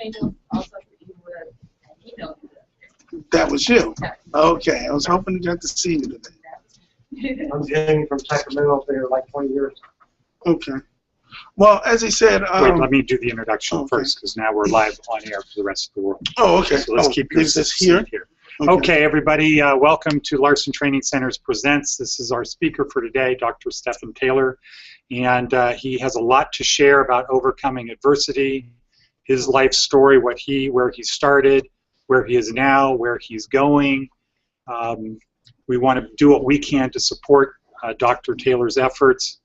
Angel also you were emailed you. That was you. Okay, I was hoping to get to see you today. I'm Jamie from Sacramento. There like 20 years. Okay. Well, as he said, wait, let me do the introduction first, because now we're live on air for the rest of the world. Oh, okay. So let's keep your this here. Okay, everybody, welcome to Larson Training Centers Presents. This is our speaker for today, Dr. Stephen Taylor, and he has a lot to share about overcoming adversity, his life story, where he started, where he is now, where he's going. We want to do what we can to support Dr. Taylor's efforts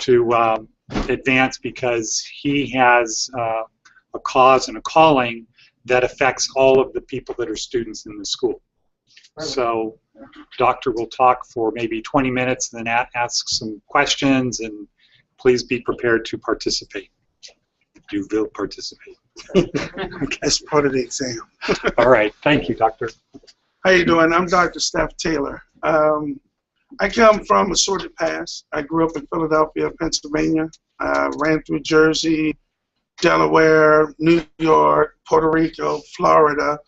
to advance, because he has a cause and a calling that affects all of the people that are students in the school. So Doctor will talk for maybe 20 minutes and then ask some questions, and please be prepared to participate. You will participate. That's part of the exam. All right. Thank you, Doctor. How you doing? I'm Dr. Steph Taylor. I come from a sordid past. I grew up in Philadelphia, Pennsylvania. Ran through Jersey, Delaware, New York, Puerto Rico, Florida,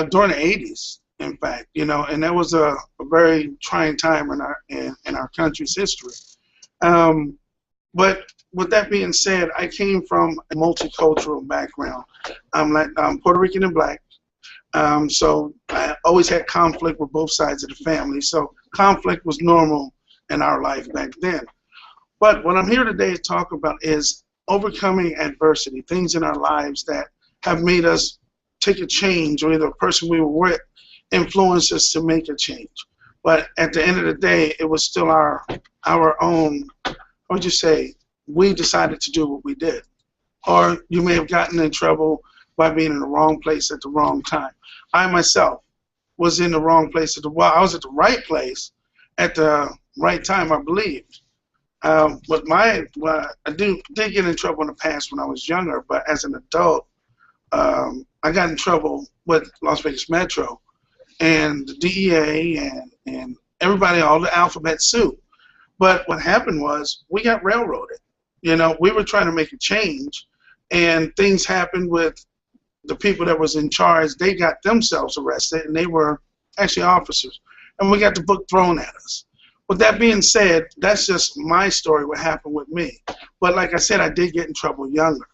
during the 80s, in fact, you know, and that was a very trying time in our country's history. But with that being said, I came from a multicultural background. I'm Puerto Rican and black, so I always had conflict with both sides of the family. So conflict was normal in our life back then. But what I'm here today to talk about is overcoming adversity, things in our lives that have made us take a change, or either the person we were with influenced us to make a change. But at the end of the day, it was still our own, what would you say, we decided to do what we did. Or you may have gotten in trouble by being in the wrong place at the wrong time. I myself was in the wrong place I was at the right place at the right time, I believe. But I did get in trouble in the past when I was younger, but as an adult, I got in trouble with Las Vegas Metro and the DEA and everybody, all the alphabet soup. But what happened was we got railroaded. You know, we were trying to make a change, and things happened with the people that was in charge. They got themselves arrested, and they were actually officers, and we got the book thrown at us. With that being said, that's just my story, what happened with me. But like I said, I did get in trouble younger.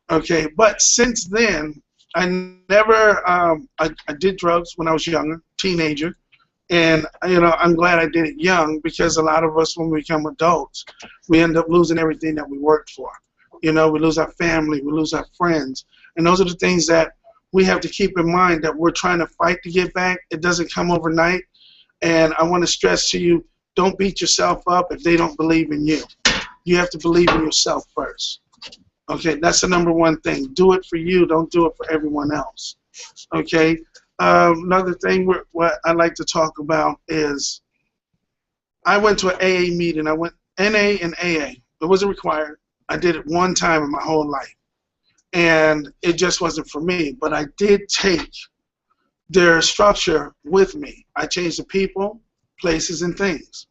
Okay, but since then, I never, I did drugs when I was younger, teenager. And, you know, I'm glad I did it young, because a lot of us, when we become adults, we end up losing everything that we worked for. You know, we lose our family, we lose our friends. And those are the things that we have to keep in mind, that we're trying to fight to get back. It doesn't come overnight. And I want to stress to you, don't beat yourself up if they don't believe in you. You have to believe in yourself first. Okay, that's the number one thing. Do it for you. Don't do it for everyone else. Okay. Another thing what I like to talk about is I went to an AA meeting. I went NA and AA. It wasn't required. I did it one time in my whole life, and it just wasn't for me. But I did take their structure with me. I changed the people, places, and things.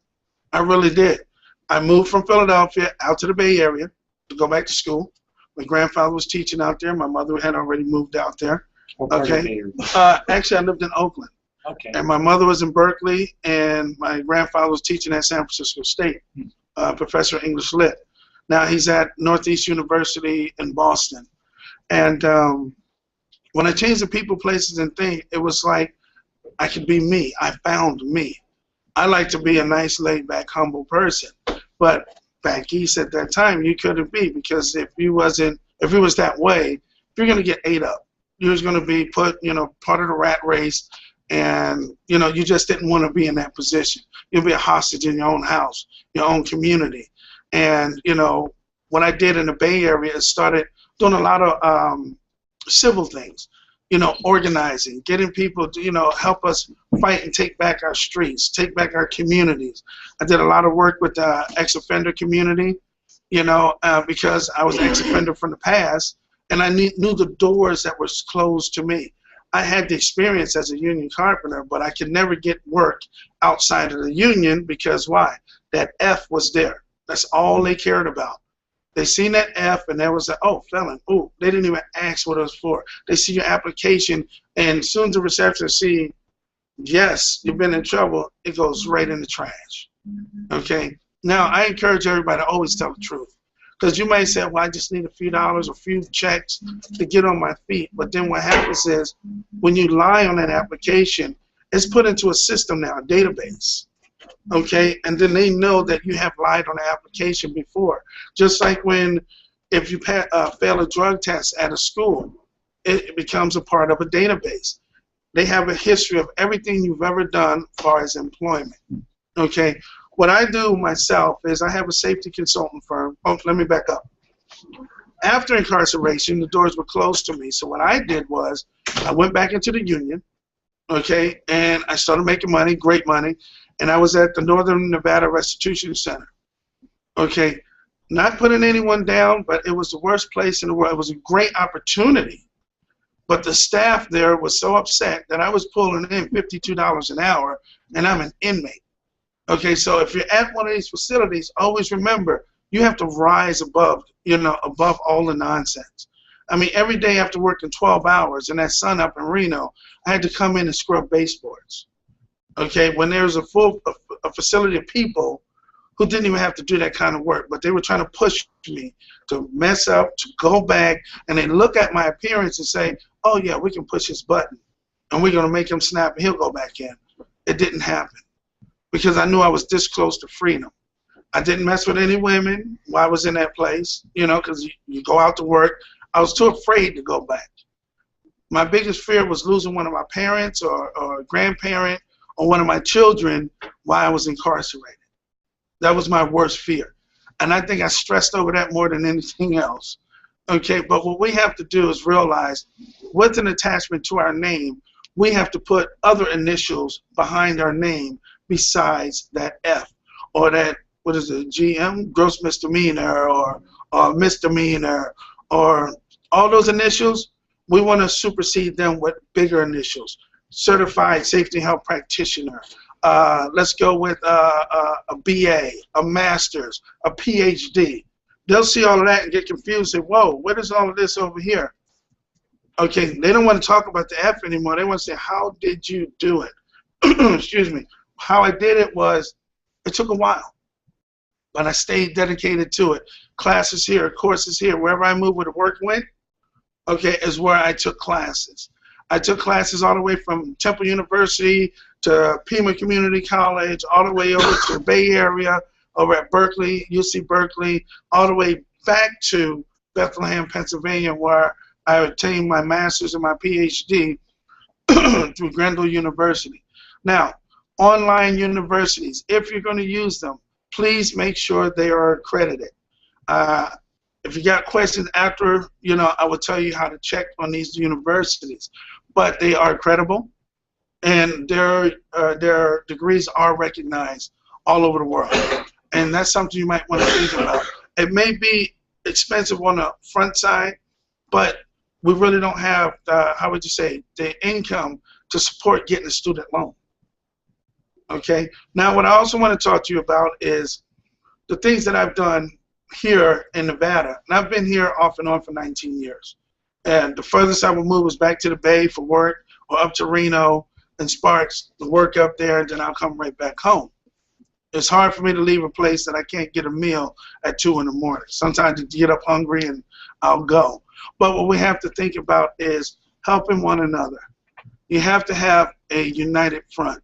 I really did. I moved from Philadelphia out to the Bay Area to go back to school. My grandfather was teaching out there. My mother had already moved out there. Okay. Actually, I lived in Oakland. Okay. And my mother was in Berkeley, and my grandfather was teaching at San Francisco State, professor of English Lit. Now he's at Northeast University in Boston. And when I changed the people, places, and things, it was like I could be me. I found me. I like to be a nice, laid-back, humble person. But back east at that time, you couldn't be, because if you was that way, you're going to get ate up. You was going to be put, you know, part of the rat race, and, you know, you just didn't want to be in that position. You'll be a hostage in your own house, your own community. And, you know, what I did in the Bay Area is started doing a lot of civil things, you know, organizing, getting people to, you know, help us fight and take back our streets, take back our communities. I did a lot of work with the ex-offender community, you know, because I was an ex-offender from the past, and I knew the doors that was closed to me. I had the experience as a union carpenter, but I could never get work outside of the union, because why? That F was there. That's all they cared about. They seen that F and they was like, oh, felon. Oh, they didn't even ask what it was for. They see your application, and as soon as the receptionist see, yes, you've been in trouble, it goes right in the trash. Okay? Now, I encourage everybody to always tell the truth. Because you may say, well, I just need a few dollars, a few checks to get on my feet. But then what happens is, when you lie on that application, it's put into a system now, a database. Okay? And then they know that you have lied on the application before. Just like if you fail a drug test at a school, it becomes a part of a database. They have a history of everything you've ever done as far as employment. Okay? What I do myself is I have a safety consultant firm. Oh, let me back up. After incarceration, the doors were closed to me. So what I did was I went back into the union, okay, and I started making money, great money, and I was at the Northern Nevada Restitution Center. Okay, not putting anyone down, but it was the worst place in the world. It was a great opportunity. But the staff there was so upset that I was pulling in $52 an hour, and I'm an inmate. Okay, so if you're at one of these facilities, always remember, you have to rise above, above all the nonsense. I mean, every day after working 12 hours in that sun up in Reno, I had to come in and scrub baseboards. Okay, when there was a facility of people who didn't even have to do that kind of work, but they were trying to push me to mess up, to go back, and they look at my appearance and say, oh yeah, we can push his button, and we're going to make him snap and he'll go back in. It didn't happen. Because I knew I was this close to freedom. I didn't mess with any women while I was in that place, because you go out to work. I was too afraid to go back. My biggest fear was losing one of my parents or a grandparent or one of my children while I was incarcerated. That was my worst fear. And I think I stressed over that more than anything else. Okay, but what we have to do is realize with an attachment to our name, we have to put other initials behind our name besides that F or that, what is it, GM, gross misdemeanor, or misdemeanor, or all those initials. We want to supersede them with bigger initials. Certified safety and health practitioner. Let's go with a BA, a master's, a PhD. They'll see all of that and get confused and say, whoa, what is all of this over here? Okay, they don't want to talk about the F anymore. They want to say, how did you do it? Excuse me. How I did it was, it took a while, but I stayed dedicated to it. Classes here, courses here, wherever I moved where the work went, okay, is where I took classes. I took classes all the way from Temple University to Pima Community College, all the way over to the Bay Area, over at Berkeley, UC Berkeley, all the way back to Bethlehem, Pennsylvania, where I obtained my master's and my PhD through Grendel University. Now, online universities, if you're going to use them, please make sure they are accredited. If you got questions after, I will tell you how to check on these universities. But they are credible, and their degrees are recognized all over the world. And that's something you might want to think about. It may be expensive on the front side, but we really don't have, the income to support getting a student loan. Okay. Now, what I also want to talk to you about is the things that I've done here in Nevada. And I've been here off and on for 19 years. And the furthest I would move was back to the Bay for work, or up to Reno and Sparks to work up there, and then I'll come right back home. It's hard for me to leave a place that I can't get a meal at 2 in the morning. Sometimes I get up hungry and I'll go. But what we have to think about is helping one another. You have to have a united front.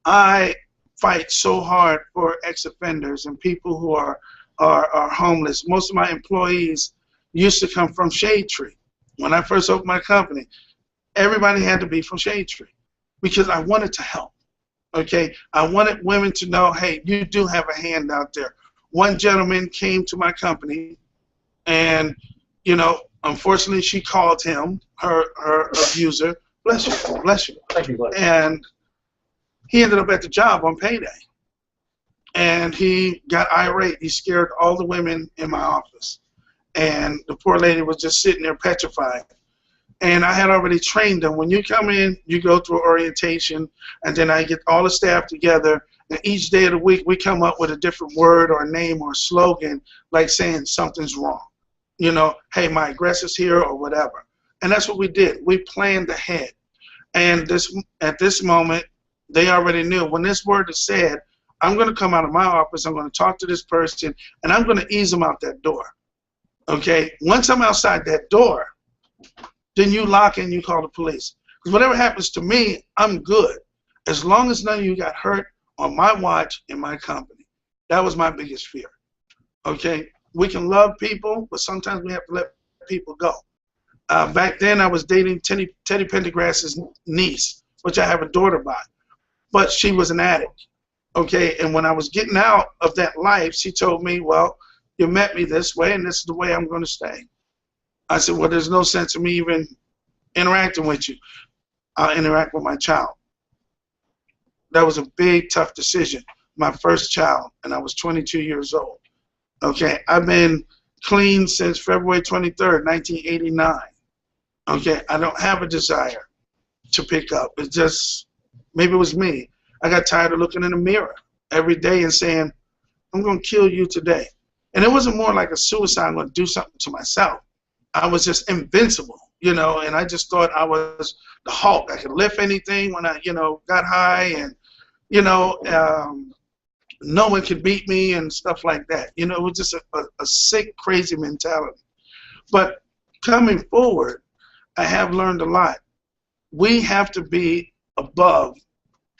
I fight so hard for ex-offenders and people who are homeless. Most of my employees used to come from Shade Tree. When I first opened my company, everybody had to be from Shade Tree because I wanted to help. Okay, I wanted women to know, hey, you do have a hand out there. One gentleman came to my company, and unfortunately, she called him her abuser. Bless you, bless you. Thank you, bless you. And he ended up at the job on payday, and he got irate. He scared all the women in my office, and the poor lady was just sitting there petrified. And I had already trained them. When you come in, you go through orientation, and then I get all the staff together, And each day of the week, we come up with a different word or a name or a slogan, like saying something's wrong. You know, hey, my aggressor's here or whatever. And that's what we did. We planned ahead. And at this moment, they already knew when this word is said, I'm going to come out of my office, I'm going to talk to this person, and I'm going to ease them out that door. Okay? Once I'm outside that door, then you lock and you call the police. Because whatever happens to me, I'm good. As long as none of you got hurt on my watch in my company. That was my biggest fear. Okay? We can love people, but sometimes we have to let people go. Back then, I was dating Teddy Pendergrass's niece, which I have a daughter by. But she was an addict. Okay? And when I was getting out of that life, she told me, well, you met me this way, and this is the way I'm going to stay. I said, well, there's no sense of me even interacting with you. I'll interact with my child. That was a big, tough decision. My first child, and I was 22 years old. Okay, I've been clean since February 23rd, 1989. Okay, I don't have a desire to pick up. It's just, maybe it was me. I got tired of looking in the mirror every day and saying, I'm going to kill you today. And it wasn't more like a suicide, I'm going to do something to myself. I was just invincible, you know, and I just thought I was the Hulk. I could lift anything when I, you know, got high, and, you know, no one could beat me and stuff like that. You know, it was just a sick, crazy mentality. But coming forward, I have learned a lot. We have to be above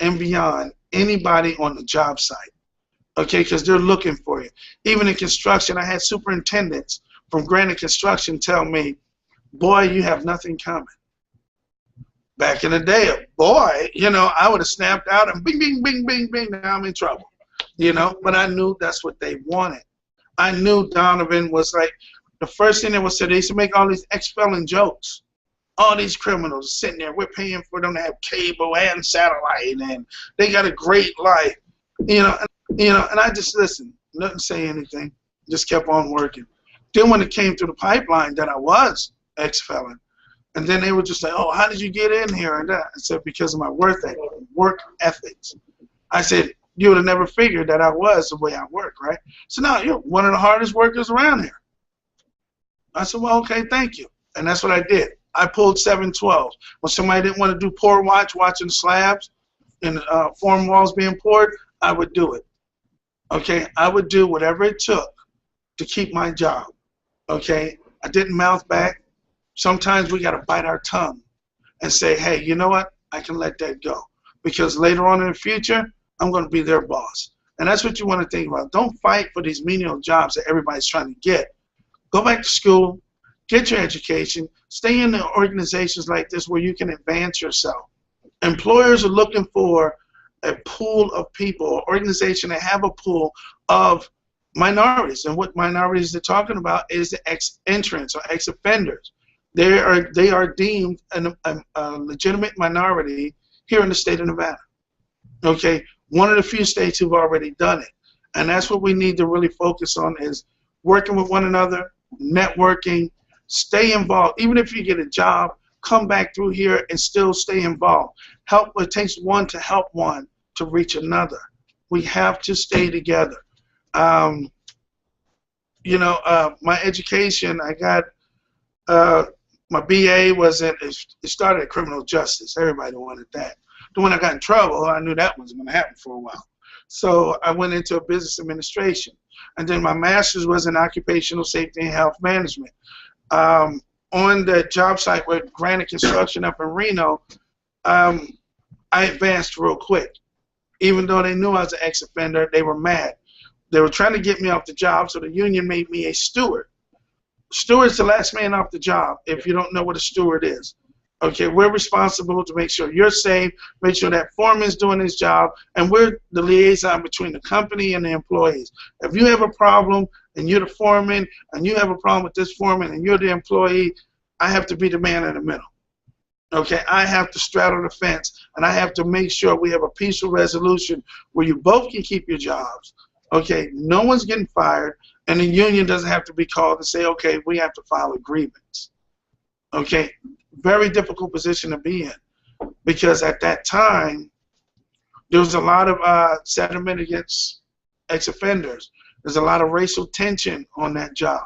and beyond anybody on the job site, okay, because they're looking for you. Even in construction, I had superintendents from Granite Construction tell me, boy, you have nothing coming. Back in the day, boy, you know, I would have snapped out and bing, bing, bing, bing, bing, now I'm in trouble. You know, but I knew that's what they wanted. I knew Donovan was like, the first thing they would say, they used to make all these ex-felon jokes. All these criminals sitting there, we're paying for them to have cable and satellite, and they got a great life. You know, and I just listened, didn't say anything, just kept on working. Then when it came through the pipeline that I was ex-felon, and then they were just like, oh, how did you get in here? And that. I said, because of my work ethics. I said, you would have never figured that I was the way I work, right? So now you're one of the hardest workers around here. I said, well, okay, thank you. And that's what I did. I pulled 712s. When somebody didn't want to do pour watching slabs and form walls being poured, I would do it. Okay, I would do whatever it took to keep my job. Okay, I didn't mouth back. Sometimes we got to bite our tongue and say, hey, you know what? I can let that go. Because later on in the future, I'm going to be their boss. And that's what you want to think about. Don't fight for these menial jobs that everybody's trying to get. Go back to school, get your education, stay in the organizations like this where you can advance yourself. Employers are looking for a pool of people, organization that have a pool of minorities. And what minorities they're talking about is the ex-entrants or ex-offenders. They are deemed a legitimate minority here in the state of Nevada. Okay, one of the few states who've already done it. And that's what we need to really focus on, is working with one another, networking, stay involved. Even if you get a job, come back through here and still stay involved. Help. It takes one to help one to reach another. We have to stay together. You know, my education, I got my BA was it started at criminal justice. Everybody wanted that. Then when I got in trouble, I knew that was going to happen for a while. So I went into a business administration. And then my master's was in occupational safety and health management. On the job site with Granite Construction up in Reno, I advanced real quick. Even though they knew I was an ex-offender, they were mad. They were trying to get me off the job, so the union made me a steward. Steward's the last man off the job, if you don't know what a steward is. Okay, we're responsible to make sure you're safe, make sure that foreman's doing his job, and we're the liaison between the company and the employees. If you have a problem and you're the foreman, and you have a problem with this foreman and you're the employee, I have to be the man in the middle. Okay, I have to straddle the fence, and I have to make sure we have a peaceful resolution where you both can keep your jobs. Okay, no one's getting fired, and the union doesn't have to be called and say, okay, we have to file a grievance. Okay, very difficult position to be in, because at that time, There was a lot of sentiment against ex-offenders. There's a lot of racial tension on that job,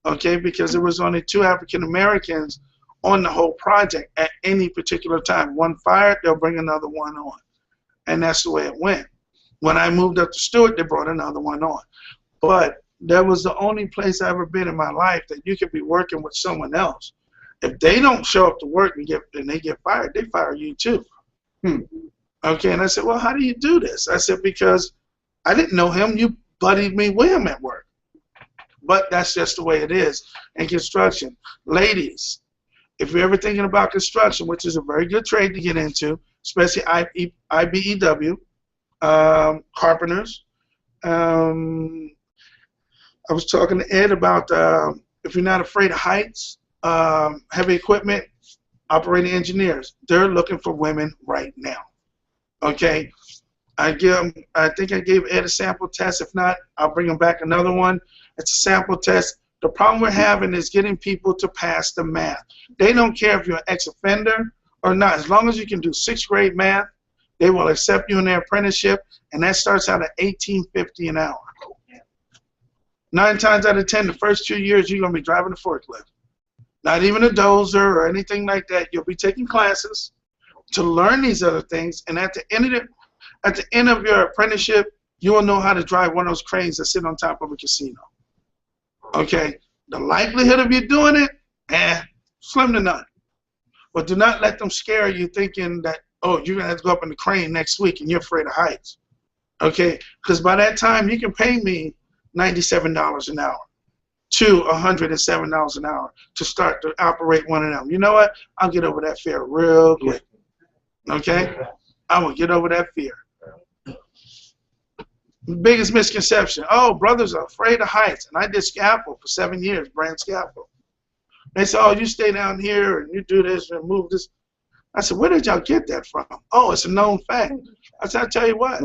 okay, because there was only 2 African Americans on the whole project at any particular time. One fired, they'll bring another one on, and that's the way it went. When I moved up to Stewart, they brought another one on. But that was the only place I've ever been in my life that you could be working with someone else. If they don't show up to work and they get fired, they fire you too. Okay, and I said, well, how do you do this? I said, because I didn't know him. You buddied me with him at work. But that's just the way it is in construction. Ladies, if you're ever thinking about construction, which is a very good trade to get into, especially IBEW, carpenters. I was talking to Ed about if you're not afraid of heights, heavy equipment, operating engineers. They're looking for women right now. Okay, I think I gave Ed a sample test. If not, I'll bring him back another one. It's a sample test. The problem we're having is getting people to pass the math. They don't care if you're an ex-offender or not. As long as you can do 6th grade math, they will accept you in their apprenticeship, and that starts out at $18.50 an hour. 9 times out of 10, the first 2 years, you're going to be driving a forklift. Not even a dozer or anything like that. You'll be taking classes to learn these other things, and at the end of your apprenticeship, you will know how to drive one of those cranes that sit on top of a casino. Okay? The likelihood of you doing it, slim to none. But do not let them scare you thinking that, oh, you're going to have to go up in the crane next week and you're afraid of heights. Okay? Because by that time, you can pay me $97 an hour to $107 an hour to start to operate one of them. You know what? I'll get over that fear real quick. Okay? I will get over that fear. Biggest misconception. Oh, brothers are afraid of heights. And I did scaffold for 7 years, brand scaffold. They said, oh, you stay down here and you do this and move this. I said, where did y'all get that from? Oh, it's a known fact. I said, I'll tell you what.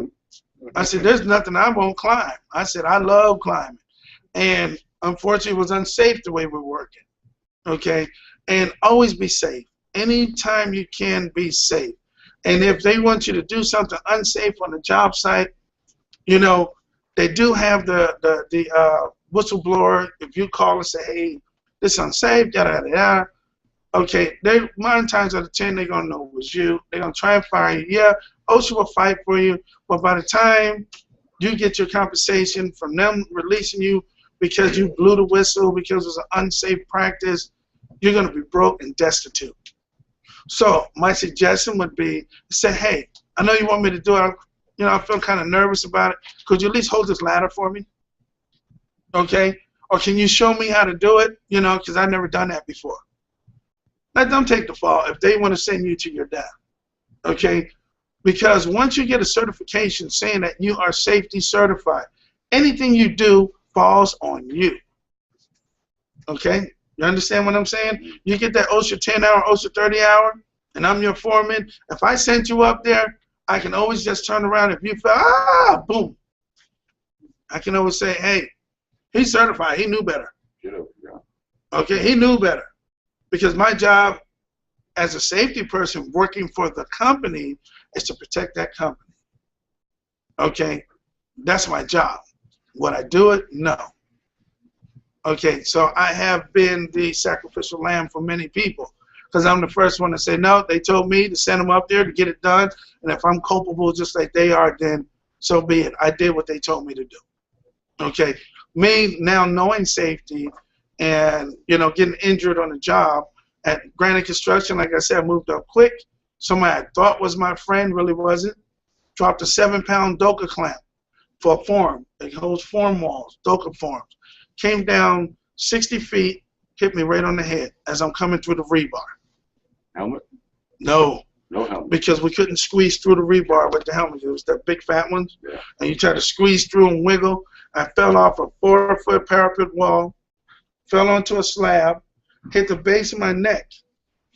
I said, there's nothing I won't climb. I said, I love climbing. And unfortunately, it was unsafe the way we're working. Okay? And always be safe. Anytime you can, be safe. And if they want you to do something unsafe on the job site, you know, they do have the whistleblower. If you call and say, hey, this is unsafe, yada, yada, yada. Okay, 9 times out of 10, they're going to know it was you. They're going to try and fire you. Yeah, OSHA will fight for you, but by the time you get your compensation from them releasing you because you blew the whistle, because it was an unsafe practice, you're going to be broke and destitute. So my suggestion would be to say, hey, I know you want me to do it. You know, I feel kind of nervous about it. Could you at least hold this ladder for me? Okay? Or can you show me how to do it? You know, because I've never done that before. Let them take the fall if they want to send you to your death. Okay? Because once you get a certification saying that you are safety certified, anything you do falls on you. Okay? You understand what I'm saying? You get that OSHA 10 hour, OSHA 30 hour, and I'm your foreman. If I sent you up there, I can always just turn around. If you fell, boom. I can always say, hey, he's certified. He knew better. Okay, he knew better. Because my job as a safety person working for the company is to protect that company. Okay, that's my job. Would I do it? No. Okay, so I have been the sacrificial lamb for many people. Because I'm the first one to say, no, they told me to send them up there to get it done. And if I'm culpable just like they are, then so be it. I did what they told me to do. Okay. Me now knowing safety and, you know, getting injured on the job at Granite Construction, like I said, I moved up quick. Somebody I thought was my friend really wasn't. Dropped a 7-pound Doka clamp for a form. It holds form walls, Doka forms. Came down 60 feet, hit me right on the head as I'm coming through the rebar. Helmet? No. No helmet. Because we couldn't squeeze through the rebar with the helmet. It was the big fat ones. Yeah. And you try to squeeze through and wiggle. I fell off a 4-foot parapet wall, fell onto a slab, hit the base of my neck,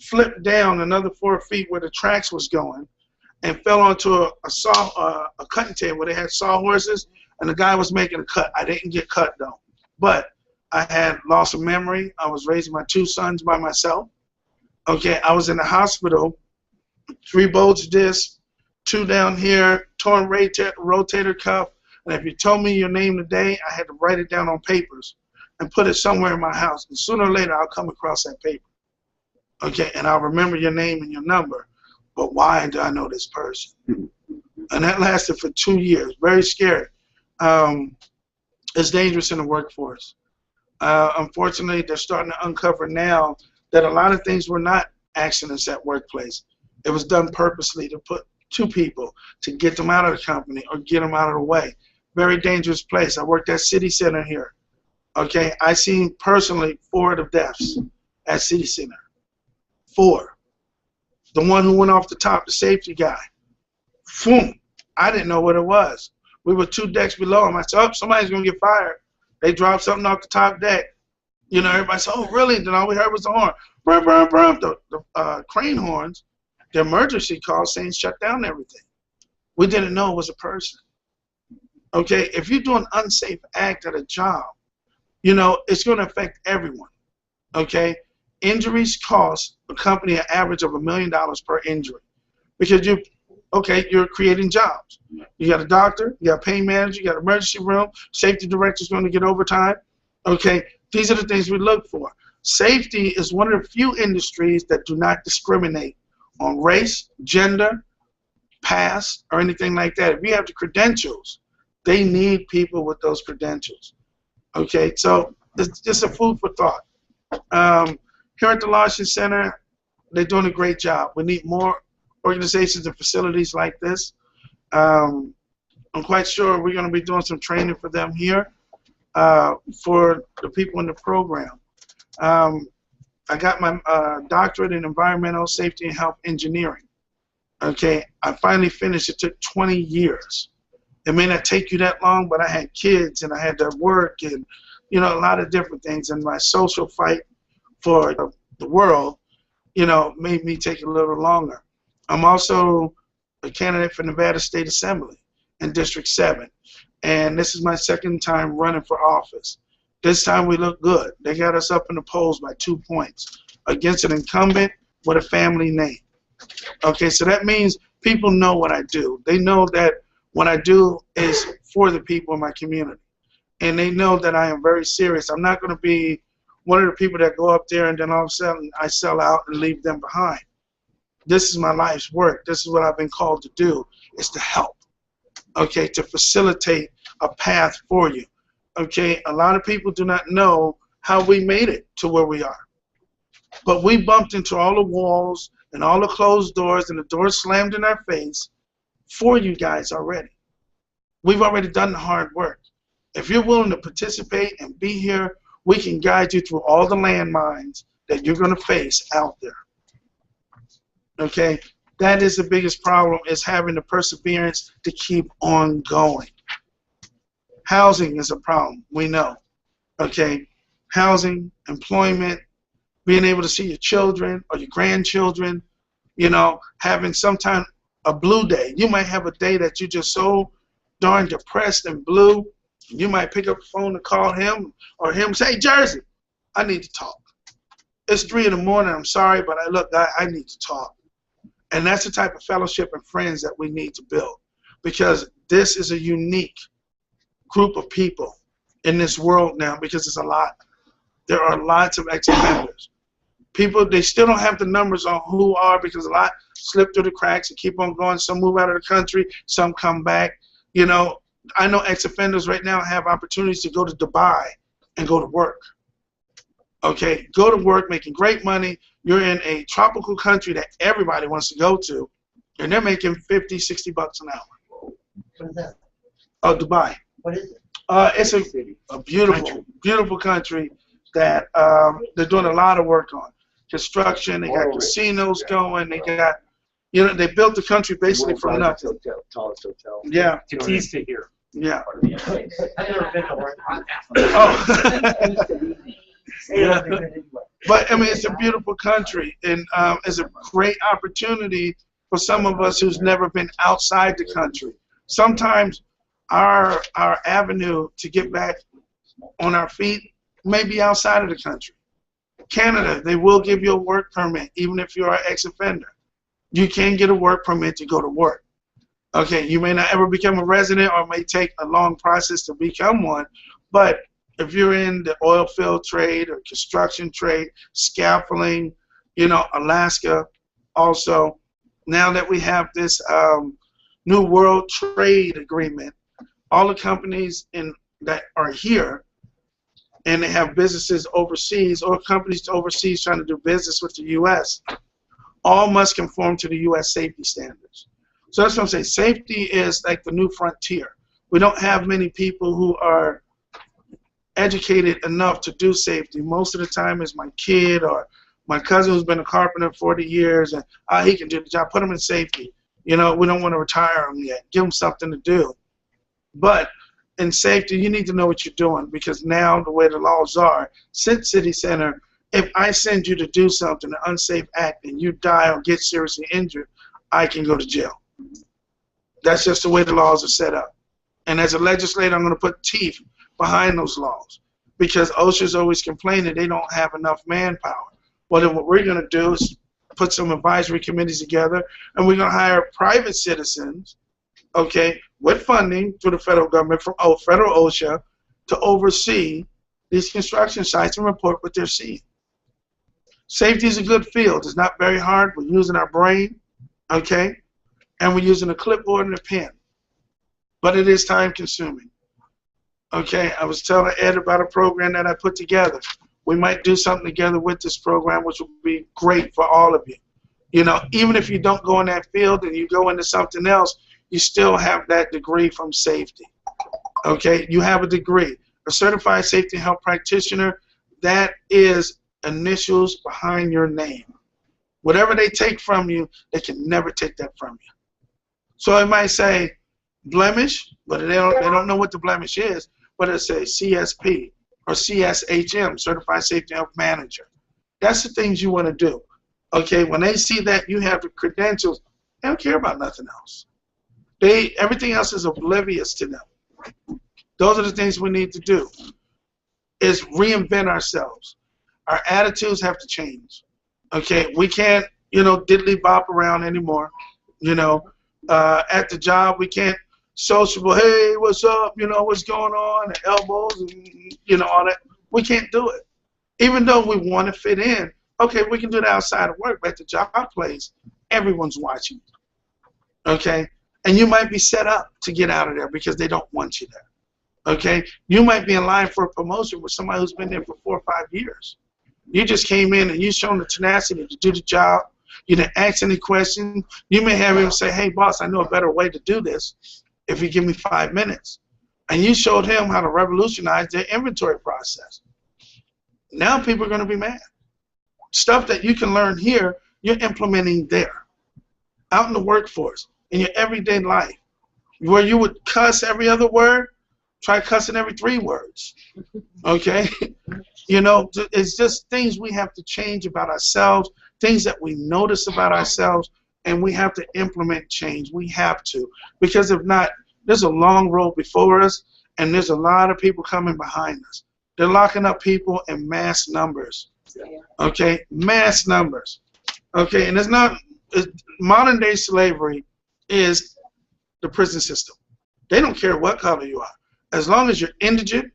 flipped down another 4 feet where the tracks was going, and fell onto a cutting table where they had sawhorses, and the guy was making a cut. I didn't get cut, though. But I had loss of memory. I was raising my 2 sons by myself. Okay, I was in the hospital, 3 bulged discs, 2 down here, torn rotator cuff. And if you told me your name today, I had to write it down on papers and put it somewhere in my house. And sooner or later, I'll come across that paper. Okay, and I'll remember your name and your number. But why do I know this person? And that lasted for 2 years. Very scary. It's dangerous in the workforce. Unfortunately, they're starting to uncover now that a lot of things were not accidents at workplace. It was done purposely to put 2 people to get them out of the company or get them out of the way. Very dangerous place. I worked at City Center here. Okay, I seen personally 4 of the deaths at City Center. 4. The one who went off the top, the safety guy. Boom. I didn't know what it was. We were 2 decks below him. I said, oh, somebody's going to get fired. They dropped something off the top deck. You know, everybody said, oh, really? Then all we heard was the horn. Brum, brum, brum. The crane horns, the emergency call saying shut down everything. We didn't know it was a person. Okay, if you do an unsafe act at a job, you know, it's going to affect everyone. Okay, injuries cost a company an average of $1 million per injury because you're creating jobs. You got a doctor, you got a pain manager, you got an emergency room, safety director's going to get overtime. Okay, these are the things we look for. Safety is one of the few industries that do not discriminate on race, gender, past, or anything like that. If you have the credentials, they need people with those credentials. Okay, so it's just a food for thought. Here at the Larson Center, they're doing a great job. We need more organizations and facilities like this. I'm quite sure we're going to be doing some training for them here for the people in the program. I got my doctorate in environmental safety and health engineering. Okay, I finally finished. It took 20 years. It may not take you that long, but I had kids and I had to work and, you know, a lot of different things. And my social fight for the world, you know, made me take a little longer. I'm also a candidate for Nevada State Assembly in District 7. And this is my 2nd time running for office. This time we look good. They got us up in the polls by 2 points against an incumbent with a family name. Okay, so that means people know what I do. They know that what I do is for the people in my community. And they know that I am very serious. I'm not going to be one of the people that go up there and then all of a sudden I sell out and leave them behind. This is my life's work. This is what I've been called to do, is to help, okay, to facilitate a path for you. Okay, a lot of people do not know how we made it to where we are. But we bumped into all the walls and all the closed doors and the doors slammed in our face for you guys already. We've already done the hard work. If you're willing to participate and be here, we can guide you through all the landmines that you're going to face out there. Okay, that is the biggest problem, is having the perseverance to keep on going. Housing is a problem, we know. Okay, housing, employment, being able to see your children or your grandchildren, you know, having sometime a blue day. You might have a day that you're just so darn depressed and blue, you might pick up the phone to call him or him, say, hey, Jersey, I need to talk. It's 3 in the morning, I'm sorry, but I need to talk. And that's the type of fellowship and friends that we need to build, because this is a unique group of people in this world now, because it's a lot. There are lots of ex-offenders. People, they still don't have the numbers on who are, because a lot slip through the cracks and keep on going. Some move out of the country, some come back. You know, I know ex-offenders right now have opportunities to go to Dubai and go to work. Okay, go to work, making great money. You're in a tropical country that everybody wants to go to, and they're making $50, $60 an hour. What is that? Oh, Dubai. What is it? It's a beautiful, beautiful country that they're doing a lot of work on. Construction, they got casinos going, they got, you know, they built the country basically from nothing. Tallest hotel. Yeah. It's easy here. Yeah. I've never been to one. Oh. Yeah. But I mean, it's a beautiful country, and it's a great opportunity for some of us who's never been outside the country. Sometimes our avenue to get back on our feet may be outside of the country. Canada, they will give you a work permit, even if you're an ex-offender. You can get a work permit to go to work. Okay, you may not ever become a resident, or it may take a long process to become one, but if you're in the oil field trade or construction trade, scaffolding, Alaska also, now that we have this new world trade agreement, all the companies that are here and they have businesses overseas or companies overseas trying to do business with the U.S., all must conform to the U.S. safety standards. So that's what I'm saying. Safety is like the new frontier. We don't have many people who are educated enough to do safety. Most of the time it's my kid or my cousin who's been a carpenter 40 years and he can do the job. Put him in safety. We don't want to retire him yet. Give him something to do. But in safety, you need to know what you're doing, because now the way the laws are, since City Center, if I send you to do something, an unsafe act, and you die or get seriously injured, I can go to jail. That's just the way the laws are set up. And as a legislator, I'm going to put teeth behind those laws, because OSHA's always complaining they don't have enough manpower. Well, then what we're going to do is put some advisory committees together, and we're going to hire private citizens, okay, with funding through the federal government, from federal OSHA, to oversee these construction sites and report what they're seeing. Safety is a good field. It's not very hard. We're using our brain, okay, and we're using a clipboard and a pen. But it is time consuming. Okay, I was telling Ed about a program that I put together. We might do something together with this program, which would be great for all of you. Even if you don't go in that field and you go into something else, you still have that degree from safety. Okay, you have a degree. A certified safety and health practitioner, that is initials behind your name. Whatever they take from you, they can never take that from you. So it might say blemish, but they don't know what the blemish is, but it says CSP or CSHM, Certified Safety and Health Manager. That's the things you want to do. Okay, when they see that you have the credentials, they don't care about nothing else. Everything else is oblivious to them. Those are the things we need to do, is reinvent ourselves. Our attitudes have to change. Okay, we can't, diddly bop around anymore. At the job, we can't sociable, hey, what's up, what's going on, and elbows, and, all that. We can't do it. Even though we want to fit in, okay, we can do that outside of work, but at the job place, everyone's watching. Okay? And you might be set up to get out of there because they don't want you there. Okay? You might be in line for a promotion with somebody who's been there for 4 or 5 years. You just came in and you've shown the tenacity to do the job. You didn't ask any questions. You may have him say, hey, boss, I know a better way to do this if you give me 5 minutes. And you showed him how to revolutionize their inventory process. Now people are going to be mad. Stuff that you can learn here, you're implementing there. Out in the workforce, in your everyday life, where you would cuss every other word, try cussing every 3 words. Okay? It's just things we have to change about ourselves, things that we notice about ourselves, and we have to implement change. We have to. Because if not, there's a long road before us, and there's a lot of people coming behind us. They're locking up people in mass numbers. Okay? Mass numbers. Okay? And modern day slavery is the prison system. They don't care what color you are. As long as you're indigent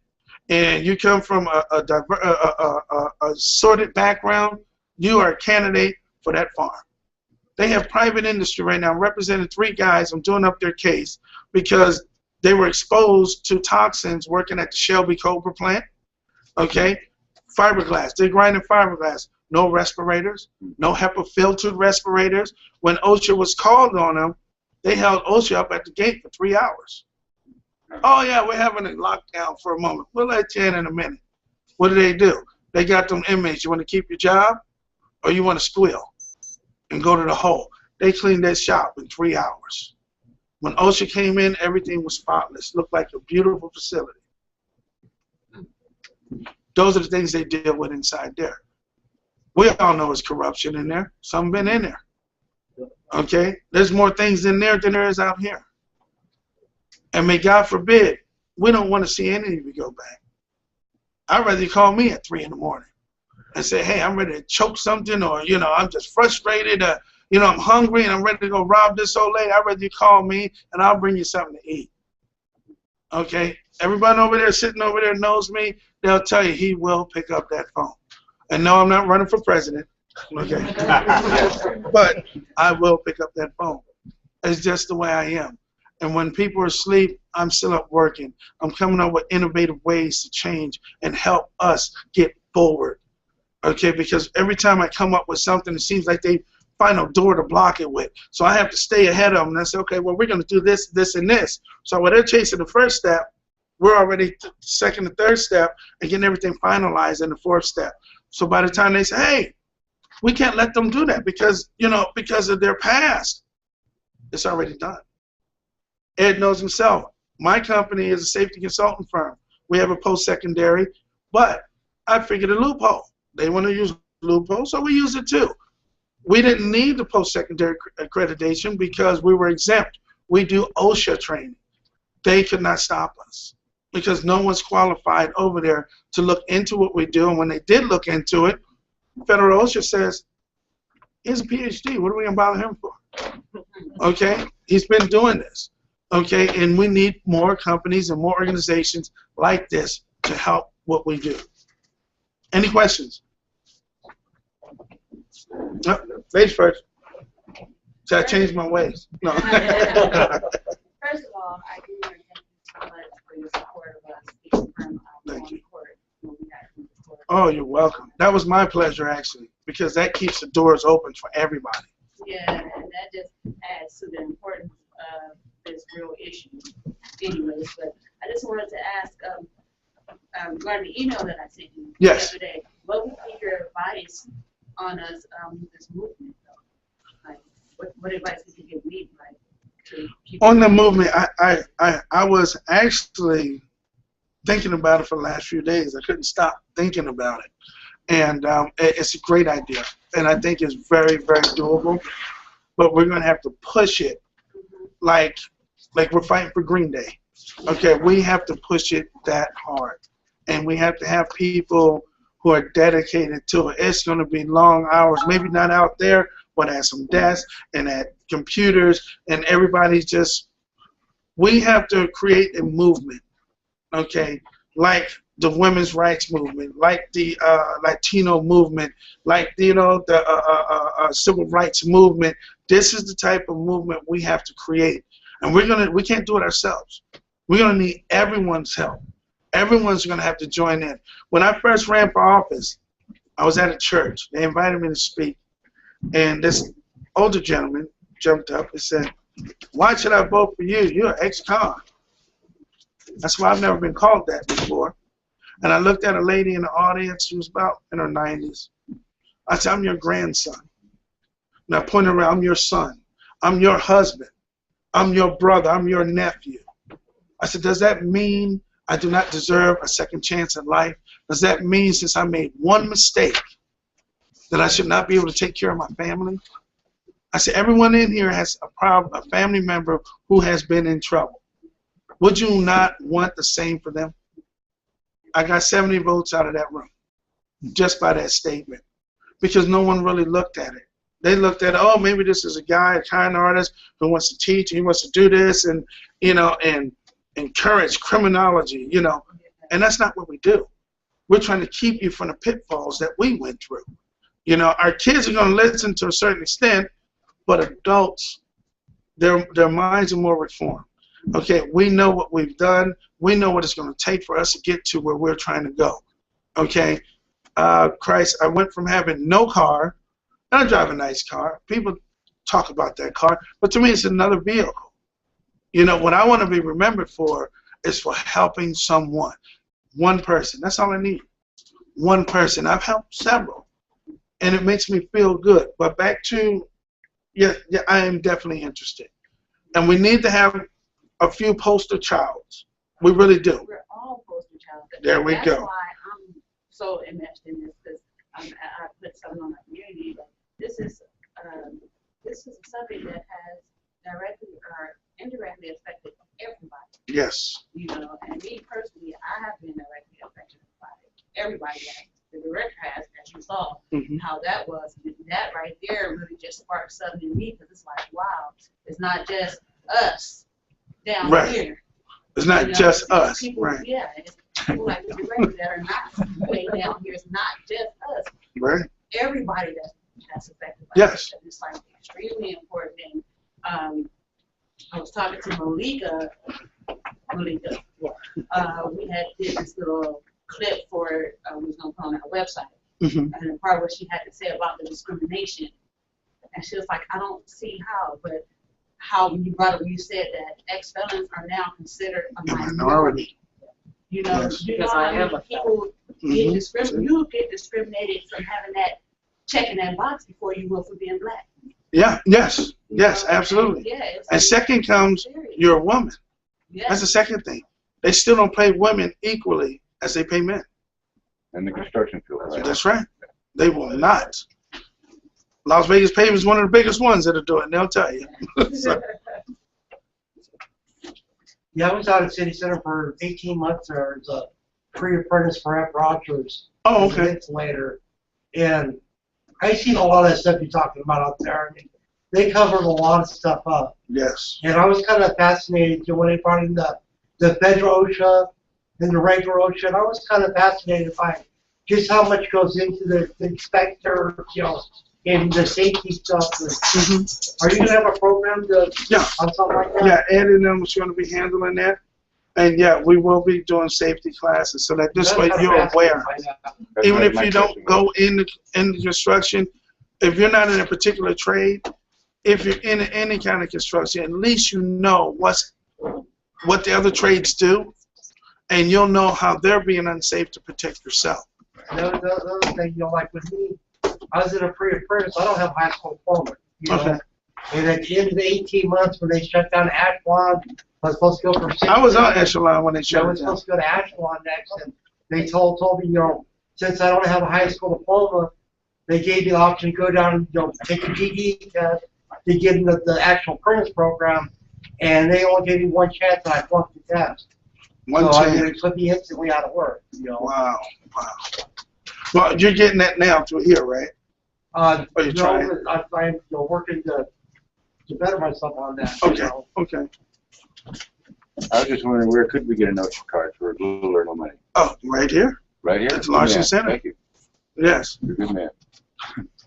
and you come from a sorted background, you are a candidate for that farm. They have private industry right now. I'm representing 3 guys. I'm doing up their case because they were exposed to toxins working at the Shelby Cobra plant. Okay? Fiberglass. They're grinding fiberglass. No respirators. No HEPA-filtered respirators. When OSHA was called on them, they held OSHA up at the gate for 3 hours. Oh, yeah, we're having a lockdown for a moment. We'll let you in a minute. What do? They got them inmates. You want to keep your job or you want to squeal and go to the hole? They cleaned that shop in 3 hours. When OSHA came in, everything was spotless. Looked like a beautiful facility. Those are the things they deal with inside there. We all know there's corruption in there. Some been in there. Okay? There's more things in there than there is out here. And may God forbid, we don't want to see any of you go back. I'd rather you call me at 3 in the morning and say, hey, I'm ready to choke something, or, I'm just frustrated. You know, I'm hungry and I'm ready to go rob this old lady. I'd rather you call me and I'll bring you something to eat. Okay? Everybody over there sitting over there knows me. They'll tell you he will pick up that phone. And no, I'm not running for president. Okay? But I will pick up that phone. It's just the way I am. And when people are asleep, I'm still up working. I'm coming up with innovative ways to change and help us get forward. Okay? Because every time I come up with something, it seems like they find a door to block it with. So I have to stay ahead of them and I say, okay, well, we're going to do this, this, and this. So when they're chasing the first step, we're already second and third step and getting everything finalized in the fourth step. So by the time they say, hey, we can't let them do that because, you know, because of their past, it's already done. Ed knows himself. My company is a safety consultant firm. We have a post-secondary, but I figured a loophole. They want to use a loophole, so we use it too. We didn't need the post-secondary accreditation because we were exempt. We do OSHA training. They could not stop us because no one's qualified over there to look into what we do. And when they did look into it, federal OSHA says, he's a PhD. What are we going to bother him for? Okay? He's been doing this. Okay? And we need more companies and more organizations like this to help what we do. Any questions? No, ladies first. So I changed my ways. No. First of all, I do want to thank you so much for your support of us speaking from Thank you. court when we got from the court. Oh, you're welcome. That was my pleasure, actually, because that keeps the doors open for everybody. Yeah, and that just adds to the importance of this real issue. Anyways, but I just wanted to ask, regarding the email that I sent you yesterday, what would be your advice on us with this movement, though? Like, what advice would you give me, like, to keep On the movement, I was actually thinking about it for the last few days. I couldn't stop thinking about it. And it's a great idea. And I think it's very, very doable. But we're going to have to push it like we're fighting for Green Day. Okay, we have to push it that hard. And we have to have people who are dedicated to it. It's going to be long hours, maybe not out there, but at some desks and at computers, and everybody's just, we have to create a movement, okay, like the women's rights movement, like the Latino movement, like, you know, the civil rights movement. This is the type of movement we have to create, and we can't do it ourselves. We're going to need everyone's help. Everyone's going to have to join in. When I first ran for office, I was at a church. They invited me to speak, and this older gentleman jumped up and said, "Why should I vote for you? You're an ex-con." That's why I've never been called that before. And I looked at a lady in the audience. She was about in her 90s. I said, "I'm your grandson." And I pointed around, "I'm your son. I'm your husband. I'm your brother. I'm your nephew." I said, "Does that mean I do not deserve a second chance in life? Does that mean since I made one mistake that I should not be able to take care of my family?" I said, everyone in here has a problem, a family member who has been in trouble. Would you not want the same for them? I got 70 votes out of that room just by that statement because no one really looked at it. They looked at, oh, maybe this is a guy, a kind artist who wants to teach, he wants to do this and, you know, and encourage criminology, you know, and that's not what we do. We're trying to keep you from the pitfalls that we went through. You know, our kids are going to listen to a certain extent, but adults, their minds are more reformed. Okay, we know what we've done. We know what it's going to take for us to get to where we're trying to go. Okay, Christ, I went from having no car, and I drive a nice car. People talk about that car, but to me it's another vehicle. You know, what I want to be remembered for is for helping someone. One person, that's all I need. One person. I've helped several, and it makes me feel good. But back to, yeah, I am definitely interested. And we need to have a few poster childs. We really do. We're all poster child. There we go. That's why I'm so enmeshed in this, because I put something on my community. But this is a subject that has directly or indirectly affected everybody. Yes. You know, and me personally, I have been directly affected by it. Everybody has. The director has, as you saw, how that was. That right there really just sparked something in me because it's like, wow, it's not just us down Right. here. It's not just us. People, Right. yeah, it's people like the director that are not way down here. It's not just us. Right. Everybody that's affected by Yes. it. It's like extremely important. And I was talking to Malika. We had did this little clip for we was gonna put on our website, Mm-hmm. and the part where she had to say about the discrimination, and she was like, I don't see how, but how when you brought up, you said that ex-felons are now considered a minority. You know, Yes. you know Because how I am many a people get discriminated. You get discriminated from having that checking that box before you will for being black. Yeah. Yes. Yes. You know, Absolutely. And, yeah, it's And second comes serious. you're a woman. Yeah. That's the second thing. They still don't pay women equally as they pay men. In the construction field, right? That's right. They will not. Las Vegas Paving is one of the biggest ones that'll do it, and they'll tell you. So, Yeah, I was out at City Center for 18 months there as a pre-apprentice for F. Rogers. oh, As an okay. insulator. And I seen a lot of that stuff you're talking about out there. I mean, they covered a lot of stuff up. Yes. And I was kind of fascinated when they brought in the federal OSHA and the regular OSHA. And I was kind of fascinated by just how much goes into the inspector, you know, and the safety stuff. And Mm-hmm. are you going to have a program Yeah. on something like that? Yeah, Ed and them is going to be handling that. And yeah, we will be doing safety classes so that this That's way kinda you're fascinating aware. by that. That's Even right, if my you don't question go was- in the construction, if you're not in a particular trade, if you're in any kind of construction, at least you know what the other trades do, and you'll know how they're being unsafe to protect yourself. The other thing, you know, like with me, I was in a pre-apprentice. I don't have high school diploma. You know? Okay. And at the end of the 18 months when they shut down Ashland, I was supposed to go for 6 I was on months. Echelon when they I shut was it down. supposed to go to Ashland next, and they told me, you know, since I don't have a high school diploma, they gave me the option to go down and, you know, take a GD test to get into the actual apprentice program, and they only gave me one chance, and I flunked the test. One so I mean, chance. it put me instantly out of work. You know. Wow. Wow. Well, you're getting that now through here, right? Are you You trying? know, I'm you know, working to better myself on that. Okay. You know. Okay. I was just wondering, where could we get a notion card for little or no money? Oh, right here? Right here? At Larson Yeah, Center. Thank you. Yes. You're a good man.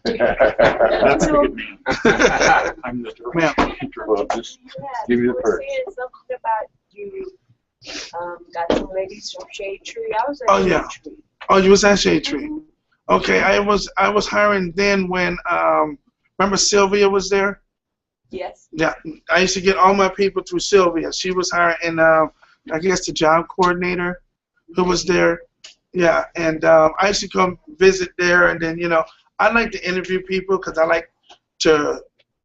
That's a good name. I'm the Ma'am. director. Well, just give you the You were purse. saying something about you got some ladies from Shade Tree. I was at Oh, Shade yeah. Tree. Oh, you was at Shade Tree. Okay, I was hiring then when remember Sylvia was there? Yes. Yeah, I used to get all my people through Sylvia. She was hiring, and I guess the job coordinator who was there. Yeah, and I used to come visit there, and then, you know, I like to interview people because I like to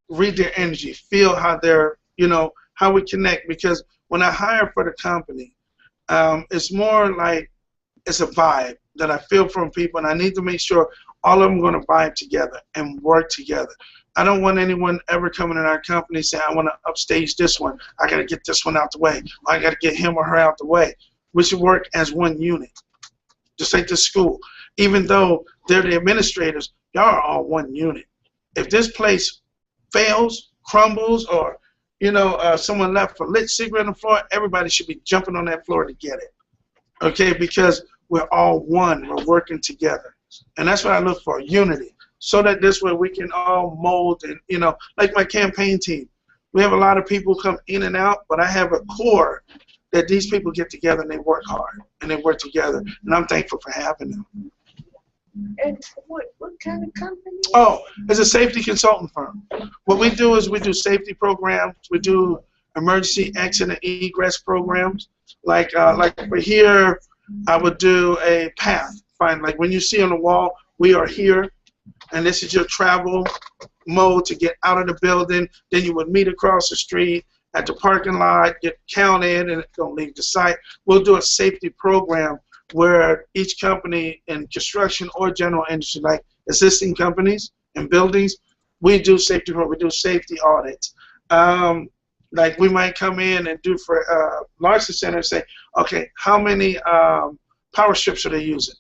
read their energy, feel how they're, you know, how we connect. Because when I hire for the company, it's more like it's a vibe that I feel from people, and I need to make sure all of them are going to vibe together and work together. I don't want anyone ever coming in our company saying, I want to upstage this one. I got to get this one out the way. I got to get him or her out the way. We should work as one unit, just like the school. Even though they're the administrators, y'all are all one unit. If this place fails, crumbles, or, you know, someone left a lit cigarette on the floor, everybody should be jumping on that floor to get it. Okay, because we're all one. We're working together. And that's what I look for, unity. So that this way we can all mold and, you know, like my campaign team. We have a lot of people come in and out, but I have a core that these people get together and they work hard and they work together. And I'm thankful for having them. And what kind of company? Oh, it's a safety consultant firm. What we do is we do safety programs. We do emergency exit and egress programs. Like for here, I would do a path. Find, like when you see on the wall, we are here, and this is your travel mode to get out of the building. Then you would meet across the street at the parking lot, get counted, and don't leave the site. We'll do a safety program where each company in construction or general industry, like existing companies and buildings, we do safety audits. Like we might come in and do for Larson Center and say, okay, how many power strips are they using?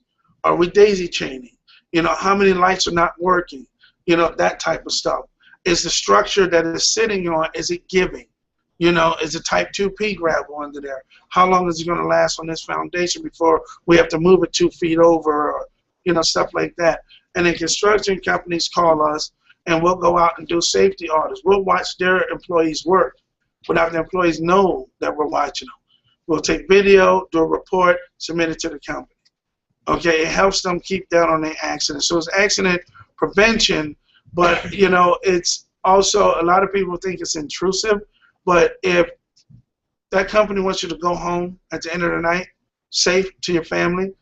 Are we daisy chaining? You know, how many lights are not working? You know, that type of stuff. is the structure that it's sitting on, is it giving? You know, is a type 2P gravel under there? How long is it going to last on this foundation before we have to move it 2 feet over, or, you know, stuff like that. And then construction companies call us, and we'll go out and do safety audits. We'll watch their employees work without the employees know that we're watching them. We'll take video, do a report, submit it to the company. Okay, it helps them keep down on their accidents. So it's accident prevention, but, you know, it's also, a lot of people think it's intrusive, but if that company wants you to go home at the end of the night, safe to your family,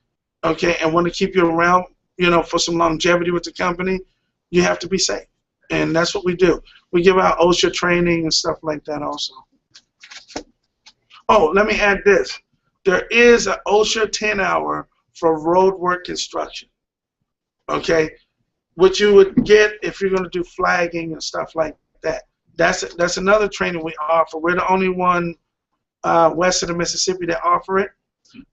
okay, and want to keep you around, you know, for some longevity with the company, you have to be safe. And that's what we do. We give out OSHA training and stuff like that also. Oh, let me add this. There is an OSHA 10-hour for road work construction, okay? What you would get if you're going to do flagging and stuff like that. That's another training we offer. We're the only one west of the Mississippi that offer it.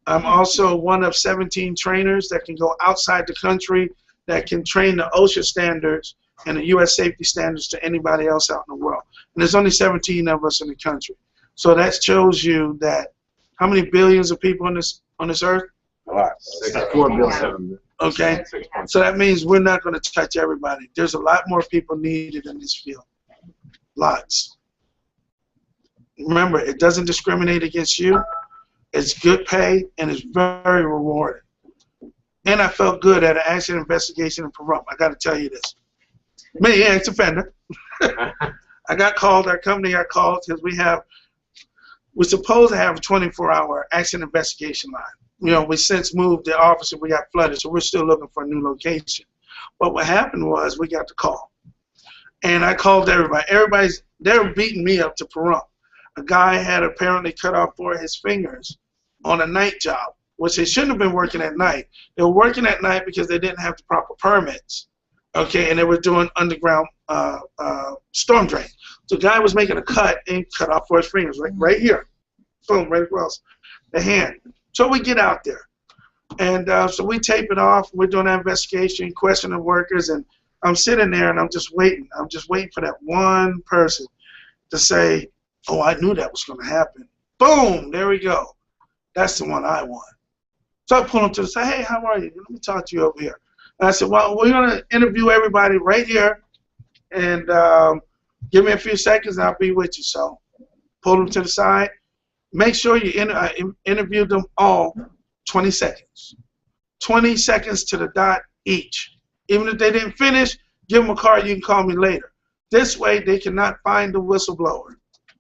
I'm also one of 17 trainers that can go outside the country that can train the OSHA standards and the U.S. safety standards to anybody else out in the world. And there's only 17 of us in the country. So that shows you that how many billions of people on this earth? A lot. 4 billion. Okay, so that means we're not going to touch everybody. There's a lot more people needed in this field. Lots. Remember, it doesn't discriminate against you. It's good pay, and it's very rewarding. And I felt good at an accident investigation in Pahrump. I got to tell you this. Me, ex-offender. I got called, our company got called because we're supposed to have a 24-hour accident investigation line. You know, we since moved the office and we got flooded, so we're still looking for a new location. But what happened was we got the call. And I called everybody. They were beating me up to Pahrump. A guy had apparently cut off 4 of his fingers on a night job, which they shouldn't have been working at night. They were working at night because they didn't have the proper permits, okay, and they were doing underground storm drain. So the guy was making a cut and cut off 4 of his fingers, right here, boom, right across the hand. So we get out there, and so we tape it off. We're doing an investigation, questioning workers, and I'm sitting there and I'm just waiting. I'm just waiting for that one person to say, oh, I knew that was going to happen. Boom, there we go. That's the one I want. So I pull him to the side. Hey, how are you? Let me talk to you over here. And I said, well, we're going to interview everybody right here, and give me a few seconds and I'll be with you. So pull them to the side. Make sure you interview them all 20 seconds. 20 seconds to the dot each. Even if they didn't finish, give them a card. You can call me later. This way, they cannot find the whistleblower.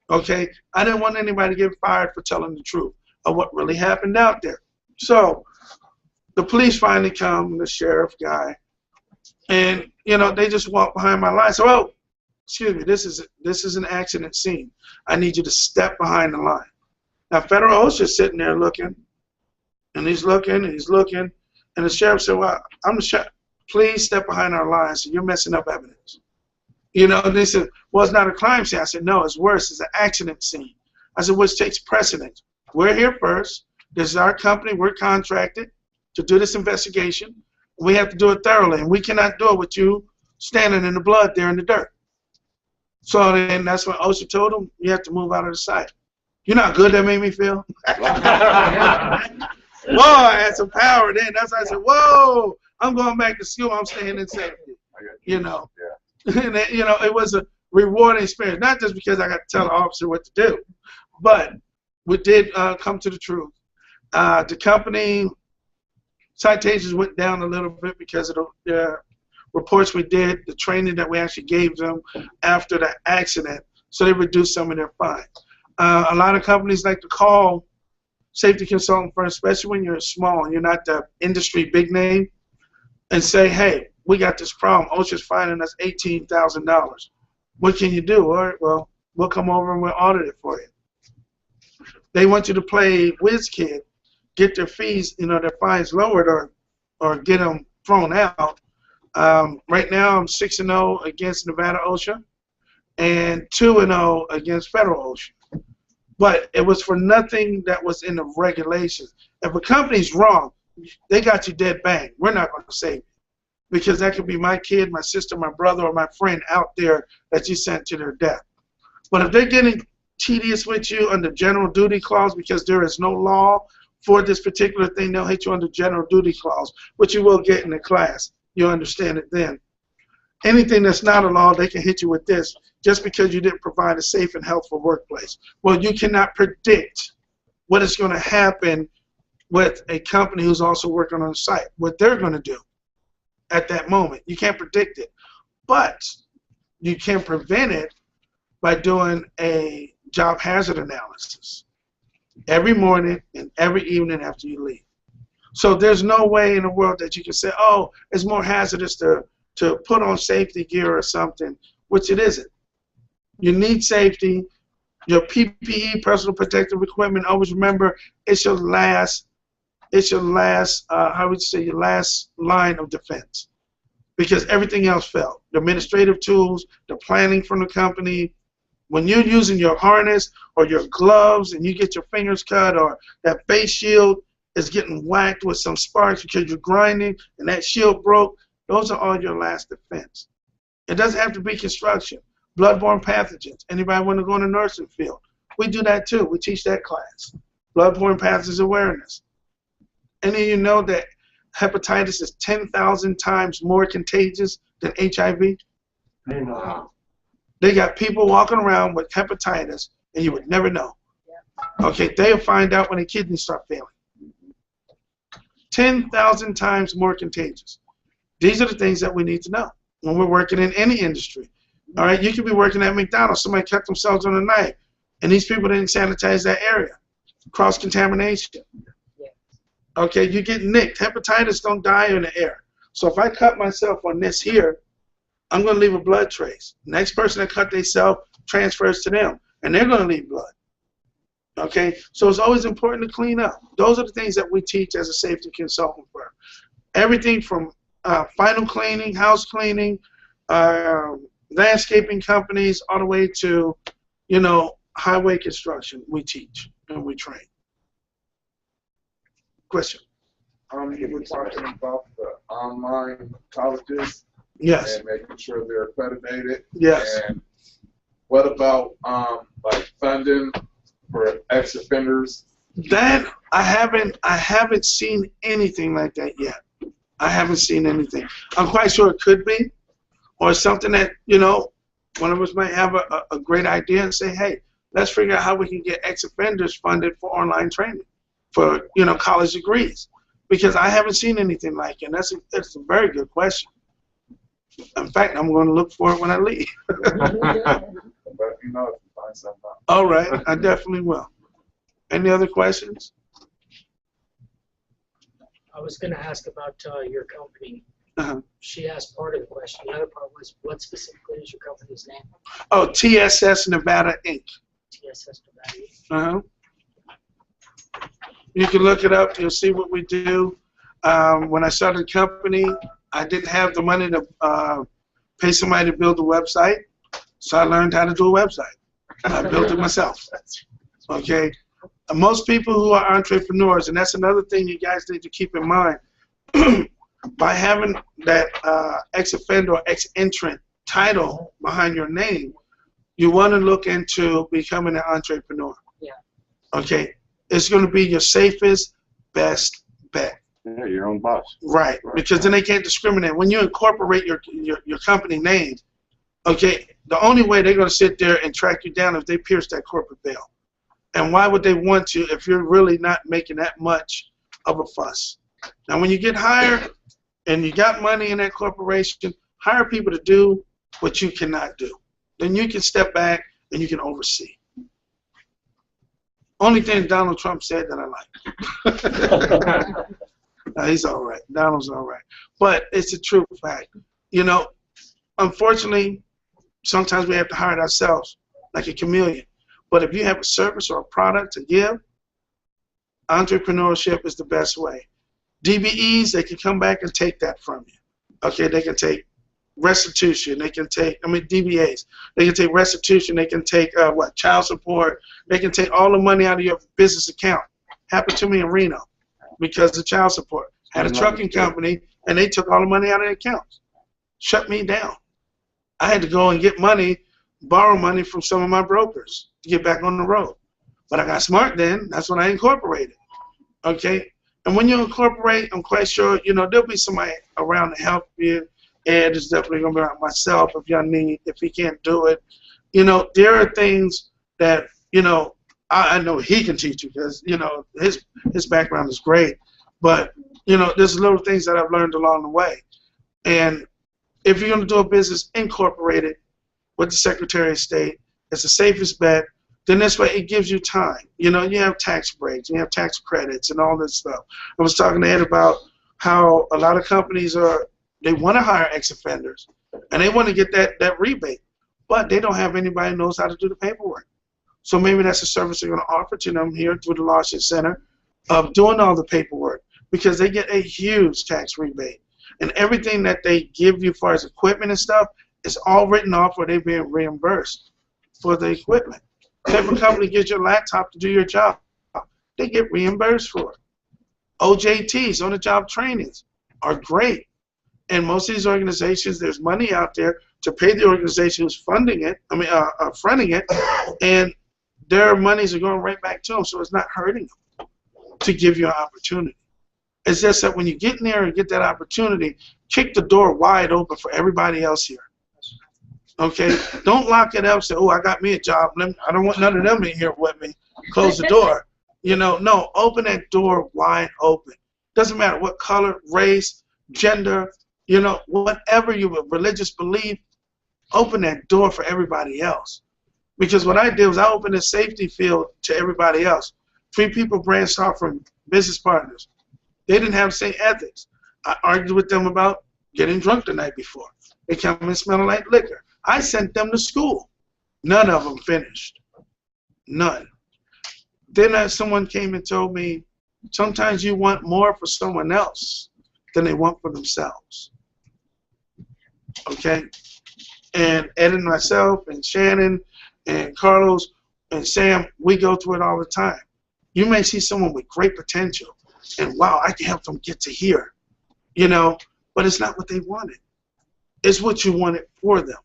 Okay? I didn't want anybody to get fired for telling the truth of what really happened out there. So the police finally come, the sheriff guy, and you know they just walk behind my line. So, oh, excuse me, this is an accident scene. I need you to step behind the line. Now, Federal OSHA's sitting there looking, and he's looking, and he's looking, and the sheriff said, well, I'm the sheriff. Please step behind our lines. You're messing up evidence. You know, and they said, well, it's not a crime scene. I said, no, it's worse. It's an accident scene. I said, which takes precedence. We're here first. This is our company. We're contracted to do this investigation. We have to do it thoroughly, and we cannot do it with you standing in the blood there in the dirt. So then that's when OSHA told him, you have to move out of the site. You know how good that made me feel? Whoa, I had some power then. That's why I said, whoa, I'm going back to school. I'm staying in safety. You know, and you know, it was a rewarding experience. Not just because I got to tell the officer what to do, but we did come to the truth. The company citations went down a little bit because of the reports we did, the training that we actually gave them after the accident, so they reduced some of their fines. A lot of companies like to call safety consultant firms, especially when you're small and you're not the industry big name, and say, hey, we got this problem. OSHA's fining us $18,000. What can you do? All right, well, we'll come over and we'll audit it for you. They want you to play whiz kid, get their fees, you know, their fines lowered or get them thrown out. Right now, I'm 6-0 against Nevada OSHA and 2-0 against Federal OSHA. But it was for nothing that was in the regulations. If a company's wrong, they got you dead bang. We're not going to save you. because that could be my kid, my sister, my brother, or my friend out there that you sent to their death. But if they're getting tedious with you under general duty clause because there is no law for this particular thing, they'll hit you under general duty clause, which you will get in the class. You'll understand it then. Anything that's not a law, they can hit you with this just because you didn't provide a safe and healthful workplace. Well, you cannot predict what is going to happen with a company who's also working on site, what they're going to do at that moment. You can't predict it. But you can prevent it by doing a job hazard analysis every morning and every evening after you leave. So there's no way in the world that you can say, oh, it's more hazardous to put on safety gear or something, which it isn't. You need safety. Your PPE, personal protective equipment, always remember it's your last, how would you say, your last line of defense. Because everything else failed. The administrative tools, the planning from the company. When you're using your harness or your gloves and you get your fingers cut, or that face shield is getting whacked with some sparks because you're grinding and that shield broke, those are all your last defense. It doesn't have to be construction. Bloodborne pathogens. Anybody want to go in the nursing field? We do that too. We teach that class. Bloodborne pathogens awareness. Any of you know that hepatitis is 10,000 times more contagious than HIV? Wow. They got people walking around with hepatitis, and you would never know. Okay, they'll find out when their kidneys start failing. 10,000 times more contagious. These are the things that we need to know when we're working in any industry. All right, you could be working at McDonald's. Somebody cut themselves on a knife, and these people didn't sanitize that area. Cross-contamination. Okay, you get nicked. Hepatitis don't die in the air. So if I cut myself on this here, I'm going to leave a blood trace. Next person that cut themselves transfers to them, and they're going to leave blood. Okay, so it's always important to clean up. Those are the things that we teach as a safety consultant firm. Everything from final cleaning, house cleaning, landscaping companies, all the way to, you know, highway construction. We teach and we train. Question. You were talking about the online colleges. Yes. And making sure they're accredited. Yes. And what about like funding for ex-offenders? That I haven't seen anything like that yet. I haven't seen anything. I'm quite sure it could be, or something that, you know, one of us might have a great idea and say, hey, let's figure out how we can get ex-offenders funded for online training, for, you know, college degrees, because I haven't seen anything like it. And that's a very good question. In fact, I'm going to look for it when I leave. Let me know if you find something out. All right, I definitely will. Any other questions? I was going to ask about your company. Uh-huh. She asked part of the question. The other part was, what specifically is your company's name? Oh, TSS Nevada, Inc. TSS Nevada. Uh-huh. You can look it up. You'll see what we do. When I started the company, I didn't have the money to pay somebody to build a website, so I learned how to do a website. I built it myself. Okay? Most people who are entrepreneurs, and that's another thing you guys need to keep in mind, by having that ex-offender or ex-entrant title behind your name, you want to look into becoming an entrepreneur. Yeah. Okay? It's going to be your safest, best bet. Yeah, your own boss. Right, because then they can't discriminate. When you incorporate your company name, okay, the only way they're going to sit there and track you down is if they pierce that corporate veil. And why would they want to if you're really not making that much of a fuss? Now, when you get hired and you got money in that corporation, hire people to do what you cannot do. Then you can step back and you can oversee. Only thing Donald Trump said that I like. No, he's all right. Donald's all right. But it's a true fact. You know, unfortunately, sometimes we have to hire it ourselves, like a chameleon. But if you have a service or a product to give, entrepreneurship is the best way. DBEs, they can come back and take that from you. Okay, they can take restitution. They can take, DBAs. They can take restitution. They can take, child support. They can take all the money out of your business account. Happened to me in Reno because of child support. Had a trucking company, and they took all the money out of the accounts, shut me down. I had to go and get money, borrow money from some of my brokers to get back on the road. But I got smart then. That's when I incorporated. Okay? And when you incorporate, I'm quite sure, you know, there'll be somebody around to help you. Ed is definitely going to be around, myself if y'all need, if he can't do it. You know, there are things that, you know, I know he can teach you because, you know, his background is great. But, you know, there's little things that I've learned along the way. And if you're going to do a business, incorporate it with the Secretary of State. It's the safest bet. Then this way it gives you time. You know, you have tax breaks, you have tax credits and all this stuff. I was talking to Ed about how a lot of companies they want to hire ex-offenders and they want to get that rebate, but they don't have anybody who knows how to do the paperwork. So maybe that's a service they're going to offer to them here through the Larson Center of doing all the paperwork, because they get a huge tax rebate. And everything that they give you as far as equipment and stuff is all written off or they're being reimbursed for the equipment. If a company gives you a laptop to do your job, they get reimbursed for it. OJTs, on-the-job trainings, are great. And most of these organizations, there's money out there to pay the organization who's fronting it, and their monies are going right back to them, so it's not hurting them to give you an opportunity. It's just that when you get in there and get that opportunity, kick the door wide open for everybody else here. Okay? Don't lock it up and say, oh, I got me a job. I don't want none of them in here with me. Close the door. You know, no, open that door wide open. Doesn't matter what color, race, gender, you know, whatever your religious belief, open that door for everybody else. Because what I did was I opened a safety field to everybody else. 3 people branched off from business partners. They didn't have the same ethics. I argued with them about getting drunk the night before. They come in smelling like liquor. I sent them to school. None of them finished. None. Then someone came and told me, sometimes you want more for someone else than they want for themselves. Okay? And Ed and myself and Shannon and Carlos and Sam, we go through it all the time. You may see someone with great potential, and wow, I can help them get to here, you know, but it's not what they wanted. It's what you wanted for them.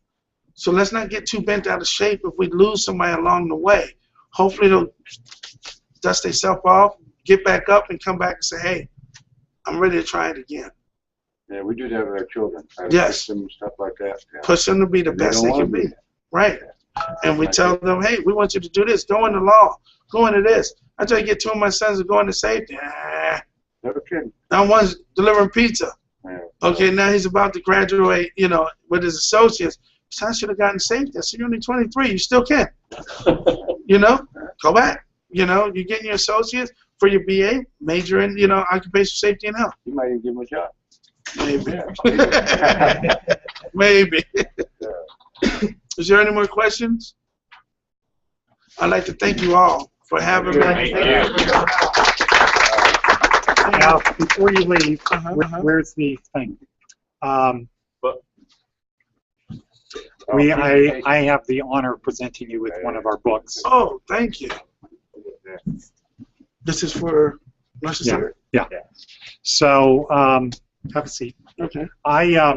So let's not get too bent out of shape if we lose somebody along the way. Hopefully they'll dust themselves off, get back up, and come back and say, hey, I'm ready to try it again. Yeah, we do that with our children. Yes. Push them, stuff like that. Yeah. Push them to be the best they can be. Right. And we tell them, hey, we want you to do this. Go into law. Go into this. I try to get 2 of my sons to go into safety. Never kidding. Now one's delivering pizza. Yeah. Okay, now he's about to graduate, you know, with his associates. So I should have gotten safety. I said, you're only 23. You still can. You know, go back. You know, you're getting your associates for your BA, major in, you know, occupational safety and health. You might even give him a job. Maybe. Maybe. Is there any more questions? I'd like to thank you all for having me. Thank you. Now, before you leave, where's the thing? I have the honor of presenting you with one of our books. Oh, thank you. This is for Larson Center? Yeah. So, have a seat. Okay. I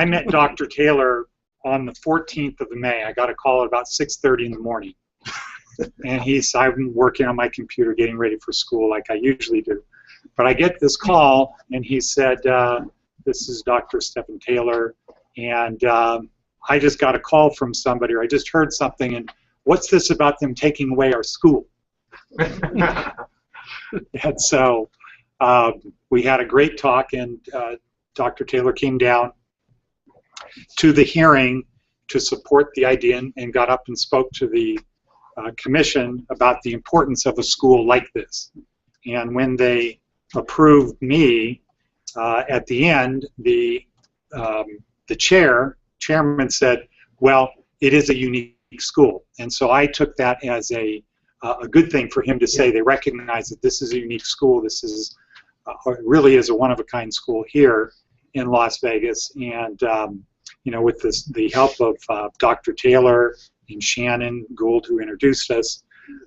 met Dr. Taylor on the 14th of May. I got a call at about 6:30 in the morning. And I've been working on my computer getting ready for school like I usually do. But I get this call, and he said, this is Dr. Stephen Taylor, and I just got a call from somebody, or I just heard something, and what's this about them taking away our school? And so we had a great talk, and Dr. Taylor came down to the hearing to support the idea and got up and spoke to the commission about the importance of a school like this. And when they approved me, at the end, the chairman said, well, it is a unique school. And so I took that as a good thing for him to say. They recognize that this is a unique school. This is really is a one-of-a-kind school here in Las Vegas. And you know, with the help of Dr. Taylor and Shannon Gould, who introduced us,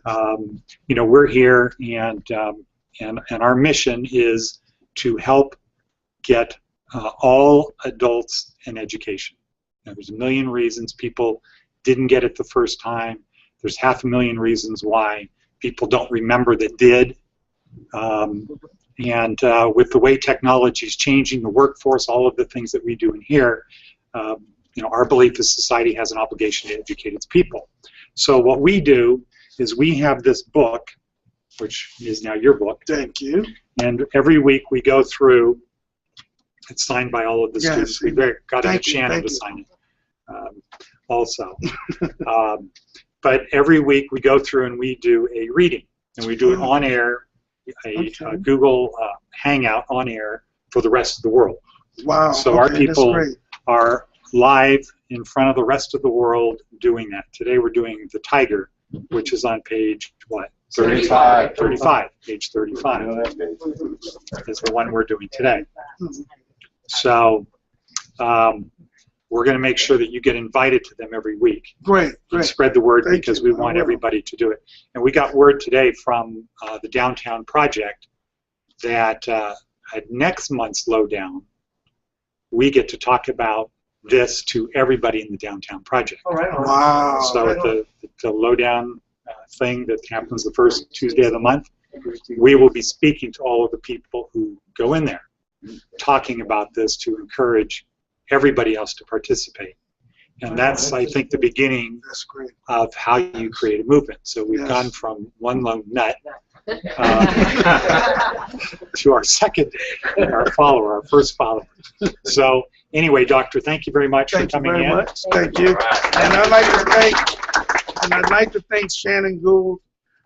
you know, we're here, and our mission is to help get all adults an education. Now, there's a million reasons people didn't get it the first time. There's 500,000 reasons why people don't remember that did. With the way technology is changing the workforce, all of the things that we do in here, our belief is society has an obligation to educate its people. So what we do is we have this book, which is now your book. Thank you. And every week we go through, it's signed by all of the students. We've got to get Shannon to sign it also. But every week we go through and we do a reading. And we do it on air, a Google Hangout on air for the rest of the world. Wow. So our people are live in front of the rest of the world doing that. Today we're doing The Tiger, which is on page, what? 35. 35. Page 35 is the one we're doing today. So we're going to make sure that you get invited to them every week. Great. And spread the word because we want everybody to do it. And we got word today from the Downtown Project that at next month's Lowdown, we get to talk about this to everybody in the Downtown Project. All right. Wow. So the Lowdown thing that happens the first Tuesday of the month, we will be speaking to all of the people who go in there, talking about this to encourage everybody else to participate. And that's, I think, the beginning of how you create a movement. So we've gone from one lone nut to our second, our follower, our first follower. So anyway, Doctor, thank you very much for coming in. Thank you. And I'd like to thank Shannon Gould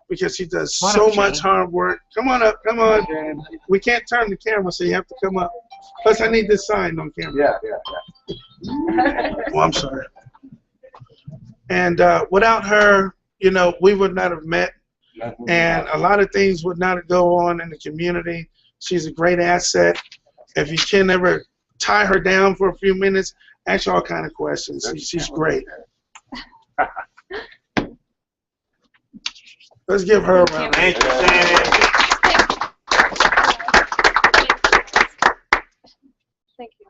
because she does so much hard work. Come on up, come on. We can't turn the camera, so you have to come up. Plus, I need this sign on camera. Yeah. Oh, I'm sorry. And without her, we would not have met, and a lot of things would not go on in the community. She's a great asset. If you can ever tie her down for a few minutes, ask her all kind of questions. She's great. Let's give her a round. Thank you. Thank you.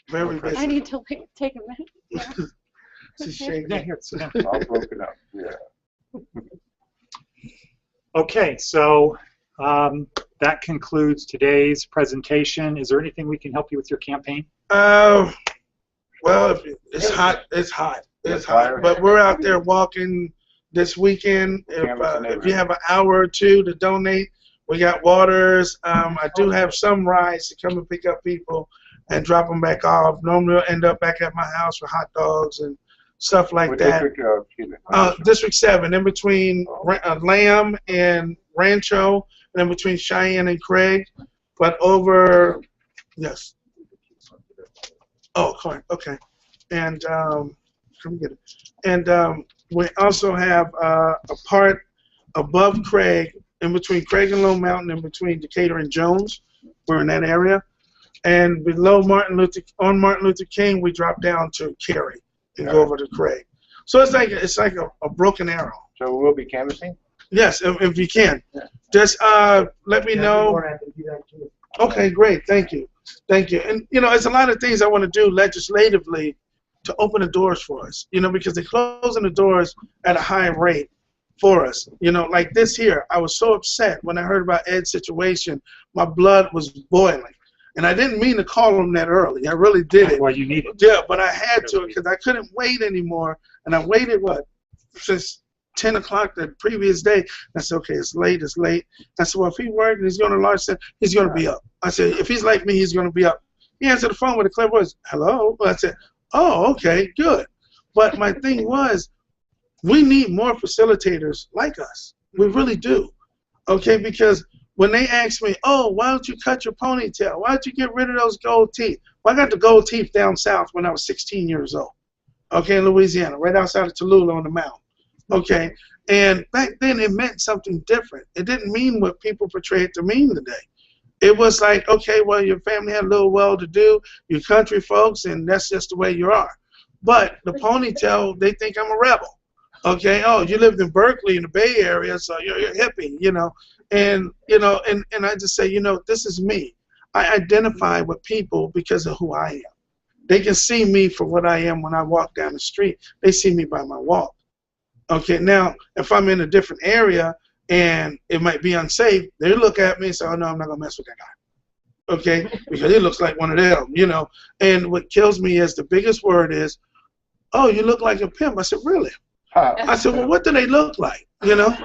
Very busy. I need to take a minute. She's shaking. Yeah, here, sit down. All broken up. Yeah. Okay, so that concludes today's presentation. Is there anything we can help you with your campaign? Well, it's hot. It's hot. It's hot. But we're out there walking this weekend. If you have an hour or two to donate, we got waters. I do have some rides to come and pick up people and drop them back off. Normally we'll end up back at my house for hot dogs and stuff like that. District 7, in between Lamb and Rancho, and in between Cheyenne and Craig. But over, yes. Oh, correct. Okay. And come get it. And we also have a part above Craig, in between Craig and Lone Mountain, in between Decatur and Jones. We're in that area. And below on Martin Luther King, we drop down to Cary and go over to Craig. So it's like a broken arrow. So we'll be canvassing? Yes, if you can. Just let me know. Okay, great. Thank you. Thank you. And, it's a lot of things I want to do legislatively to open the doors for us, because they're closing the doors at a high rate for us. Like this here, I was so upset when I heard about Ed's situation. My blood was boiling. And I didn't mean to call him that early. I really didn't. Well, you need it. Yeah, but I had to because I couldn't wait anymore. And I waited, since 10 o'clock the previous day. I said, okay, it's late, it's late. I said, well, if he worked and he's going to launch, he's going to be up. I said, if he's like me, he's going to be up. He answered the phone with a clear voice. Hello? I said, oh, okay, good. But my thing was, we need more facilitators like us. We really do. Okay, because when they ask me, oh, why don't you cut your ponytail? Why don't you get rid of those gold teeth? Well, I got the gold teeth down south when I was 16 years old. Okay, in Louisiana, right outside of Tallulah on the mountain. Okay, and back then it meant something different. It didn't mean what people portray it to mean today. It was like, okay, well, your family had a little well-to-do, you're country folks, and that's just the way you are. But the ponytail, they think I'm a rebel. Okay, oh, you lived in Berkeley in the Bay Area, so you're hippie, you know. And, you know, and I just say, you know, this is me. I identify with people because of who I am. They can see me for what I am when I walk down the street. They see me by my walk. Okay, now, if I'm in a different area and it might be unsafe, they look at me and say, oh, no, I'm not going to mess with that guy. Okay, because he looks like one of them, you know. And what kills me is the biggest word is, oh, you look like a pimp. I said, really? I said, well, what do they look like? You know?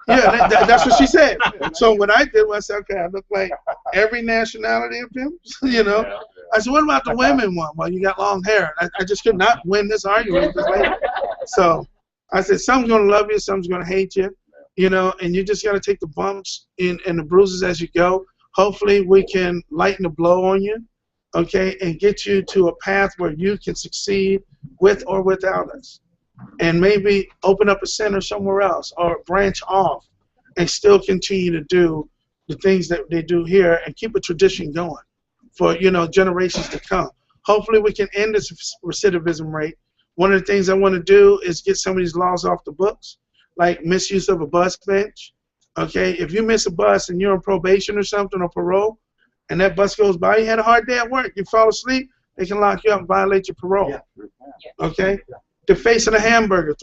Yeah, that's what she said. So what I did was, I said, okay, I look like every nationality of pimps, you know? I said, what about the women one? Well, you got long hair. I just could not win this argument with this lady. So I said, some's going to love you, some's going to hate you, you know, and you just got to take the bumps and the bruises as you go. Hopefully we can lighten the blow on you, okay, and get you to a path where you can succeed with or without us. And maybe open up a center somewhere else or branch off and still continue to do the things that they do here and keep a tradition going for, you know, generations to come. Hopefully we can end this recidivism rate. One of the things I want to do is get some of these laws off the books, like misuse of a bus bench. Okay, if you miss a bus and you're on probation or something or parole, and that bus goes by, you had a hard day at work, you fall asleep, they can lock you up and violate your parole. Okay? Defacing a hamburger,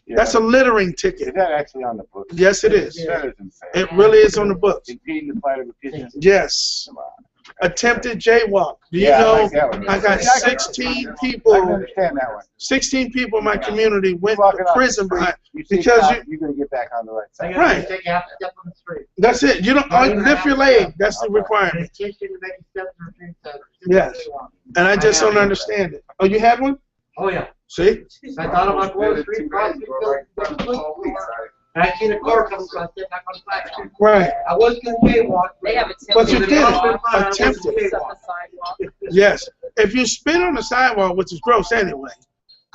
that's a littering ticket. Is that actually on the books? Yes, it is. That is insane. It really is on the books. Impeding the flight of a pigeon? Yes. Come on. Attempted jaywalk. Do you Yeah, know, I like that one. I got 16 I can people, understand that one. 16 people in my community went Walking to off the prison street, behind, you see because cops, you're going to get back on the right side. Right. Take half a step on the street. That's it. You don't lift your leg. That's the requirement. Yes. And I just don't understand it. Oh, you had one? Oh, yeah. See? I thought about going to the street crossing. I seen a car coming, so I stepped back on the sidewalk. Right. I was going to jaywalk. They have But you attempted. did it. Attempted. Attempted. On the sidewalk. Yes. If you spit on the sidewalk, which is gross anyway,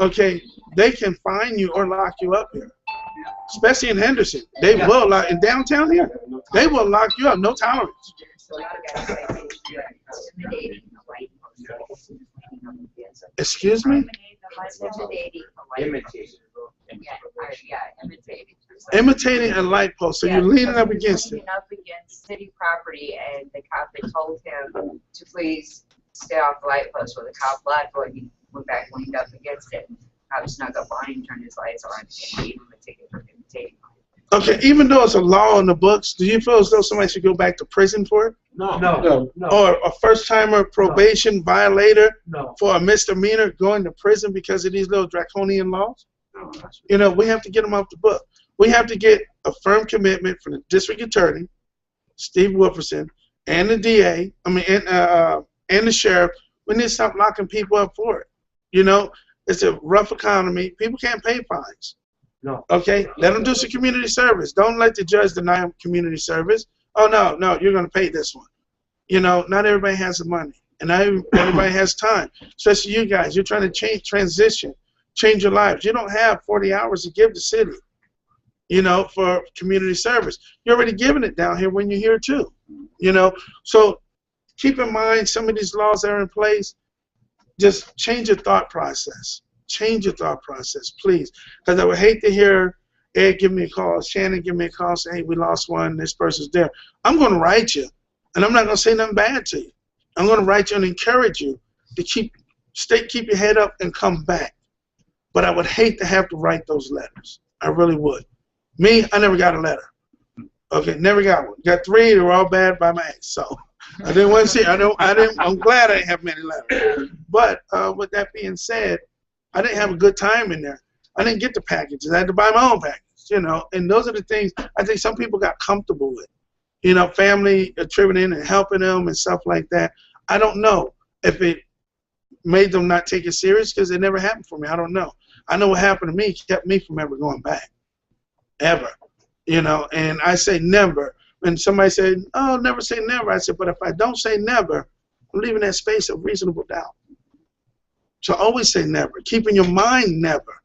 okay, they can fine you or lock you up here. Especially in Henderson. They will lock, in downtown here, they will lock you up, no tolerance. Excuse me? Imitating a light post, so you're leaning up against it. Leaning up against city property, and the cop had told him to please stay off the light post. Well, the cop left, but he went back, leaned up against it. I was snuck up on him, turned his lights on, and gave him a ticket for imitating. Okay, even though it's a law in the books, do you feel as though somebody should go back to prison for it? No. Or a first-timer probation violator No. for a misdemeanor going to prison because of these little draconian laws? You know, we have to get them off the book. We have to get a firm commitment from the district attorney, Steve Wilferson, and the DA, and the sheriff. We need to stop locking people up for it. You know, it's a rough economy. People can't pay fines. No. Okay? Let them do some community service. Don't let the judge deny them community service. Oh, no, you're going to pay this one. You know, not everybody has the money. And not everybody has time. Especially you guys. You're trying to transition, change your lives. You don't have 40 hours to give the city, you know, for community service. You're already giving it down here when you're here, too. You know? So keep in mind some of these laws that are in place. Just change your thought process. Change your thought process, please. Because I would hate to hear Ed give me a call, Shannon give me a call, say, hey, we lost one, this person's there. I'm going to write you, and I'm not going to say nothing bad to you. I'm going to write you and encourage you to keep your head up and come back. But I would hate to have to write those letters. I really would. Me, I never got a letter. Okay, never got one. Got 3, they were all bad by my ex. So I didn't want to see. I'm glad I didn't have many letters. But with that being said, I didn't have a good time in there. I didn't get the packages. I had to buy my own package, you know. And those are the things I think some people got comfortable with. You know, family attributing and helping them and stuff like that. I don't know if it made them not take it serious because it never happened for me. I don't know. I know what happened to me kept me from ever going back. Ever. You know, and I say never. When somebody said, oh, never say never, I said, but if I don't say never, I'm leaving that space of reasonable doubt. So always say never. Keep in your mind never.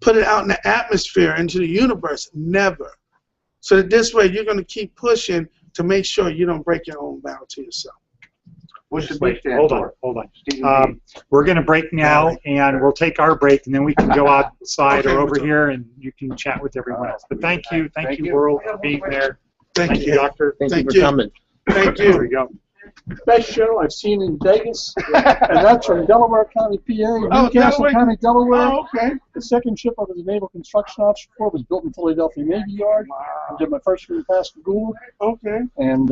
Put it out in the atmosphere, into the universe, never. So that this way you're going to keep pushing to make sure you don't break your own vow to yourself. What's the B stand Hold for? on, hold on. Stephen B. We're going to break now, and we'll take our break, and then we can go outside Okay, or over Mr. here, and you can chat with everyone else. But thank you, Thank you. World, for being there. Thank you. Doctor. Thank you. Thank There you. we go. Best show I've seen in Vegas, and that's from Delaware County, PA, Oh, Newcastle Delaware? County, Delaware. Oh, okay. The second ship I was a naval construction officer for was built in Philadelphia Navy Yard. I did my first year in Pascagoula, Okay. and